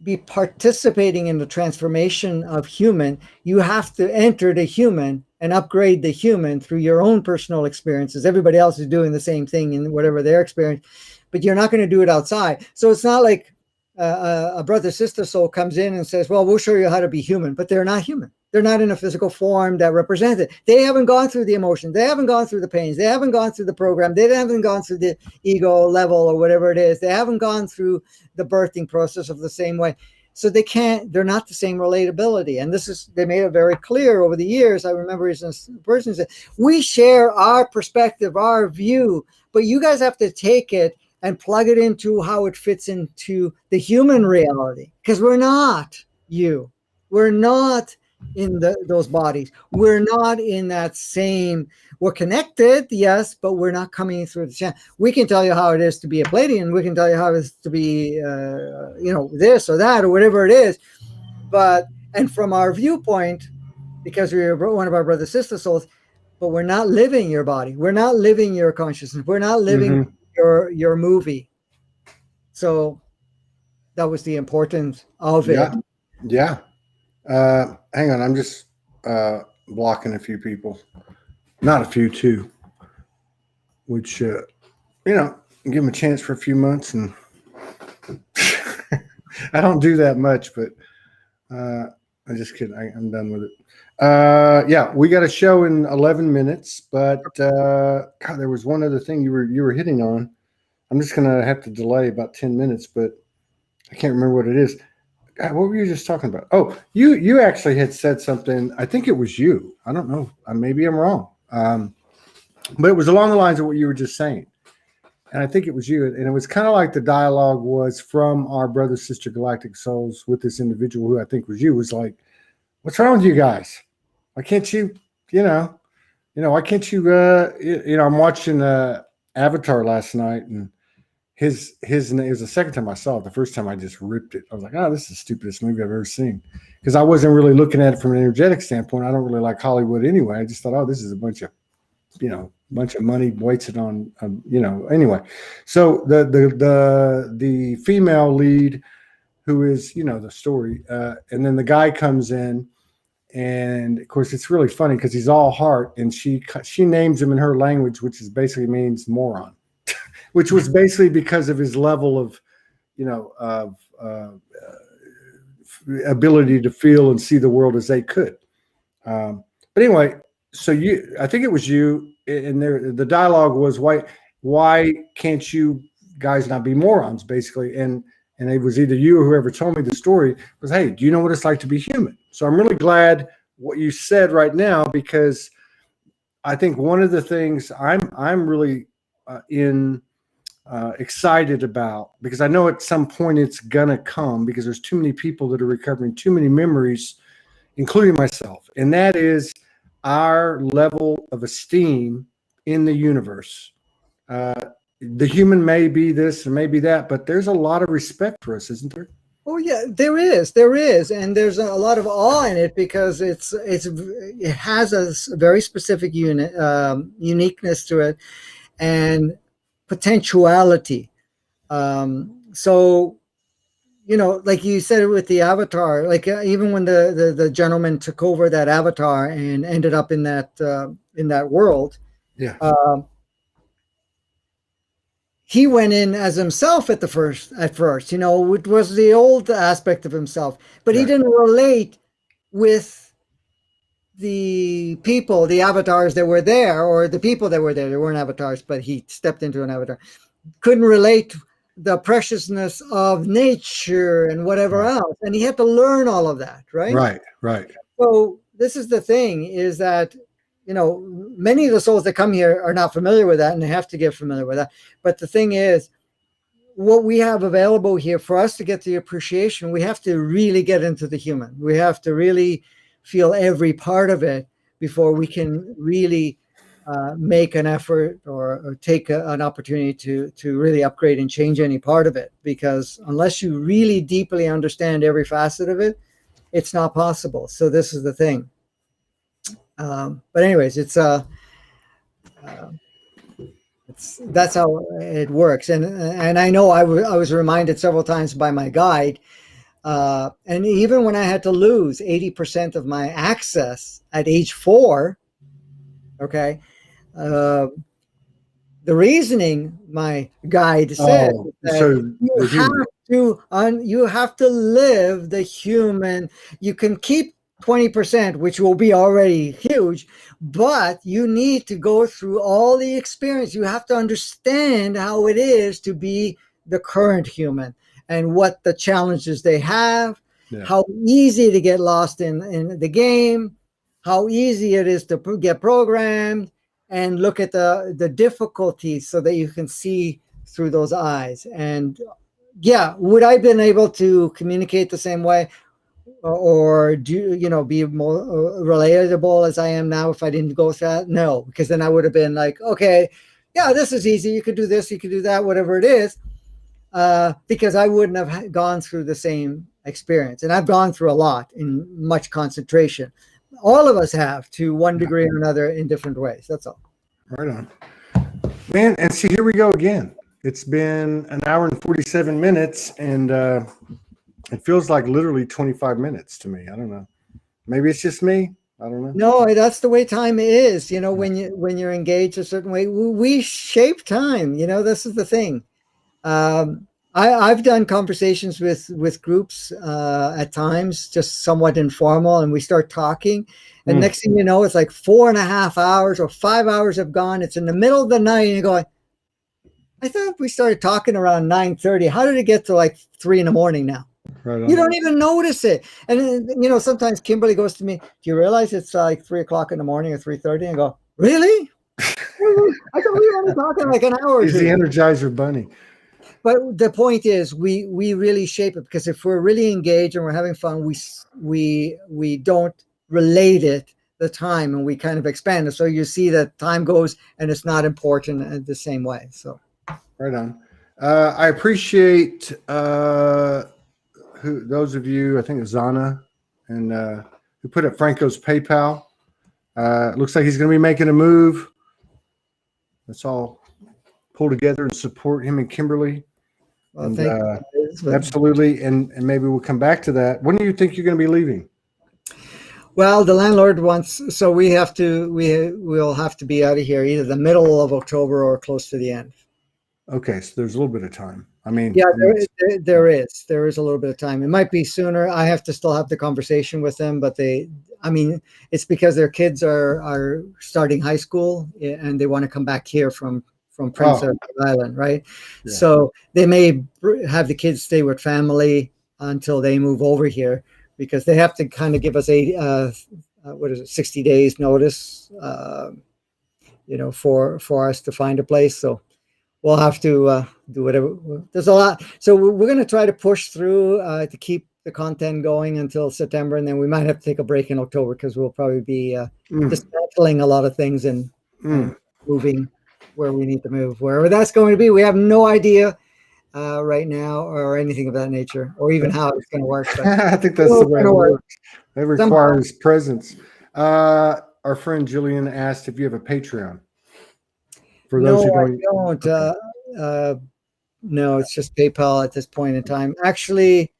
[SPEAKER 2] be participating in the transformation of human, you have to enter the human and upgrade the human through your own personal experiences. Everybody else is doing the same thing in whatever their experience, but you're not going to do it outside. So it's not like a brother-sister soul comes in and says, well, we'll show you how to be human, but they're not human. They're not in a physical form that represents it. They haven't gone through the emotions. They haven't gone through the pains. They haven't gone through the program. They haven't gone through the ego level or whatever it is. They haven't gone through the birthing process of the same way. So they're not the same relatability. And they made it very clear over the years. I remember a person said, we share our perspective, our view, but you guys have to take it and plug it into how it fits into the human reality. Because we're not you. We're not in those bodies. We're not in that same, we're connected, yes, but we're not coming through the channel. We can tell you how it is to be a Pleiadian. We can tell you how it is to be, this or that or whatever it is. And from our viewpoint, because we're one of our brother sister souls, but we're not living your body. We're not living your consciousness. We're not living your movie. So that was the importance of it.
[SPEAKER 1] Yeah. Hang on, I'm just blocking a few people. Not a few, too. Which, give them a chance for a few months. And I don't do that much, but I'm just kidding. I'm done with it. We got a show in 11 minutes, but God, there was one other thing you were hitting on. I'm just going to have to delay about 10 minutes, but I can't remember what it is. God, what were you just talking about? Oh, you actually had said something. I think it was you. I don't know. Maybe I'm wrong. But it was along the lines of what you were just saying. And I think it was you. And it was kind of like the dialogue was from our brother, sister, galactic souls with this individual who I think was you, was like, what's wrong with you guys? Why can't you, why can't you, I'm watching Avatar last night, and his name, it was the second time I saw it. The first time I just ripped it. I was like, this is the stupidest movie I've ever seen. Because I wasn't really looking at it from an energetic standpoint. I don't really like Hollywood anyway. I just thought, this is a bunch of money wasted on, anyway. So the female lead, who is, the story, and then the guy comes in, and of course it's really funny because he's all heart, and she names him in her language, which is basically means moron. Which was basically because of his level of, ability to feel and see the world as they could. But anyway, so I think it was you, and the dialogue was, why can't you guys not be morons, basically? And it was either you or whoever told me the story was, hey, do you know what it's like to be human? So I'm really glad what you said right now, because I think one of the things I'm really excited about, because I know at some point it's gonna come, because there's too many people that are recovering too many memories, including myself, and that is our level of esteem in the universe. The human may be this or may be that, but there's a lot of respect for us, isn't there?
[SPEAKER 2] Oh yeah, there is, and there's a lot of awe in it because it has a very specific uniqueness to it and potentiality. So like you said with the avatar, like even when the gentleman took over that avatar and ended up in that world,
[SPEAKER 1] Yeah.
[SPEAKER 2] He went in as himself at first, it was the old aspect of himself, but he didn't relate with the people, the avatars that were there, or the people that were there. They weren't avatars, but he stepped into an avatar. Couldn't relate the preciousness of nature and whatever else. And he had to learn all of that, right?
[SPEAKER 1] Right.
[SPEAKER 2] So this is the thing, is that many of the souls that come here are not familiar with that, and they have to get familiar with that. But the thing is, what we have available here for us to get the appreciation, we have to really get into the human. We have to really feel every part of it before we can really make an effort or take an opportunity to really upgrade and change any part of it. Because unless you really deeply understand every facet of it, it's not possible. So this is the thing. But anyways, that's how it works. And I know I was reminded several times by my guide, and even when I had to lose 80% of my access at age 4, okay, the reasoning my guide said that you have to live the human. You can keep 20%, which will be already huge, but you need to go through all the experience. You have to understand how it is to be the current human and what the challenges they have, how easy to get lost in the game, how easy it is to get programmed, and look at the difficulties so that you can see through those eyes. And yeah, would I have been able to communicate the same way? Or be more relatable as I am now if I didn't go through that? No, because then I would have been like, okay, yeah, this is easy. You could do this, you could do that, whatever it is, because I wouldn't have gone through the same experience. And I've gone through a lot in much concentration. All of us have, to one degree or another, in different ways. That's all.
[SPEAKER 1] Right on, man. And see, here we go again. It's been an hour and 47 minutes, and it feels like literally 25 minutes to me. I don't know. Maybe it's just me. I don't know.
[SPEAKER 2] No, that's the way time is. When you're engaged a certain way, we shape time. This is the thing. I've done conversations with groups at times, just somewhat informal, and we start talking. And next thing you know, it's like 4.5 hours or 5 hours have gone. It's in the middle of the night, and you're going, I thought we started talking around 9:30. How did it get to like 3 in the morning now? Right. You don't even notice it. And sometimes Kimberly goes to me, do you realize it's like 3 o'clock in the morning or 3:30? And I go, really? I thought we were only talking like an hour.
[SPEAKER 1] He's the Energizer Bunny.
[SPEAKER 2] But the point is, we really shape it, because if we're really engaged and we're having fun, we don't relate it the time, and we kind of expand it. So you see that time goes and it's not important in the same way. So
[SPEAKER 1] right on. I appreciate those of you, I think it's Zana, and who put up Franco's PayPal. It looks like he's going to be making a move. Let's all pull together and support him and Kimberly. Well, and, absolutely, and maybe we'll come back to that. When do you think you're going to be leaving?
[SPEAKER 2] Well, the landlord wants, so we'll have to be out of here either the middle of October or close to the end.
[SPEAKER 1] Okay, so there's a little bit of time. I mean,
[SPEAKER 2] yeah, there is a little bit of time. It might be sooner. I have to still have the conversation with them, but it's because their kids are starting high school and they want to come back here from Prince Edward Island, right? Yeah. So they may have the kids stay with family until they move over here, because they have to kind of give us 60 days notice, for us to find a place. So we'll have to do whatever. There's a lot. So we're going to try to push through to keep the content going until September, and then we might have to take a break in October, because we'll probably be dismantling a lot of things and moving where we need to move, wherever that's going to be. We have no idea. right now, or anything of that nature, or even how it's going to work. But
[SPEAKER 1] I think that's the way it works. It requires presence. Our friend Jillian asked if you have a Patreon. For those who don't,
[SPEAKER 2] no, it's just PayPal at this point in time. Actually,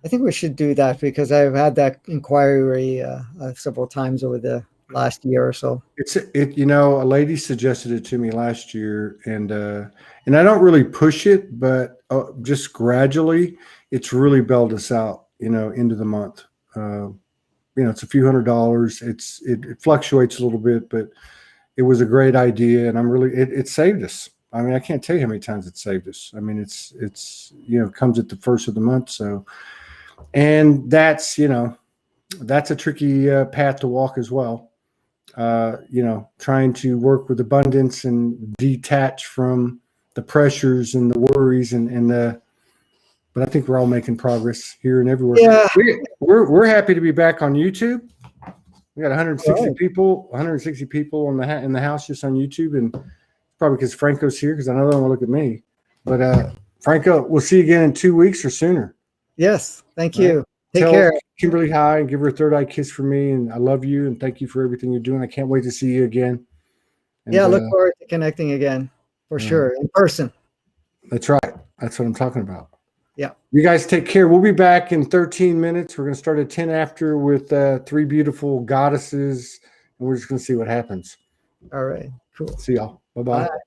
[SPEAKER 2] I think we should do that because I've had that inquiry several times over the last year or so.
[SPEAKER 1] You know, a lady suggested it to me last year, and I don't really push it, but just gradually, it's really bailed us out. You know, into the month. You know, it's a few $100s. It fluctuates a little bit, but it was a great idea, and I'm really it saved us. I mean, I can't tell you how many times it saved us. I mean, it's you know, comes at the first of the month, so, and that's, you know, that's a tricky path to walk as well. You know, trying to work with abundance and detach from the pressures and the worries and the. But I think we're all making progress here and everywhere.
[SPEAKER 2] Yeah,
[SPEAKER 1] we're happy to be back on YouTube. We got 160 people, 160 people in the house just on YouTube, and probably because Franco's here, because I know they don't want to look at me. But Franco, we'll see you again in 2 weeks or sooner.
[SPEAKER 2] Yes, thank you. Take care.
[SPEAKER 1] Kimberly hi and give her a third eye kiss for me, and I love you and thank you for everything you're doing. I can't wait to see you again. And,
[SPEAKER 2] yeah, look forward to connecting again for sure in person.
[SPEAKER 1] That's right. That's what I'm talking about.
[SPEAKER 2] Yeah.
[SPEAKER 1] You guys take care. We'll be back in 13 minutes. We're going to start at 10 after with 3 beautiful goddesses, and we're just going to see what happens.
[SPEAKER 2] All right. Cool.
[SPEAKER 1] See y'all. Bye-bye.
[SPEAKER 2] Bye.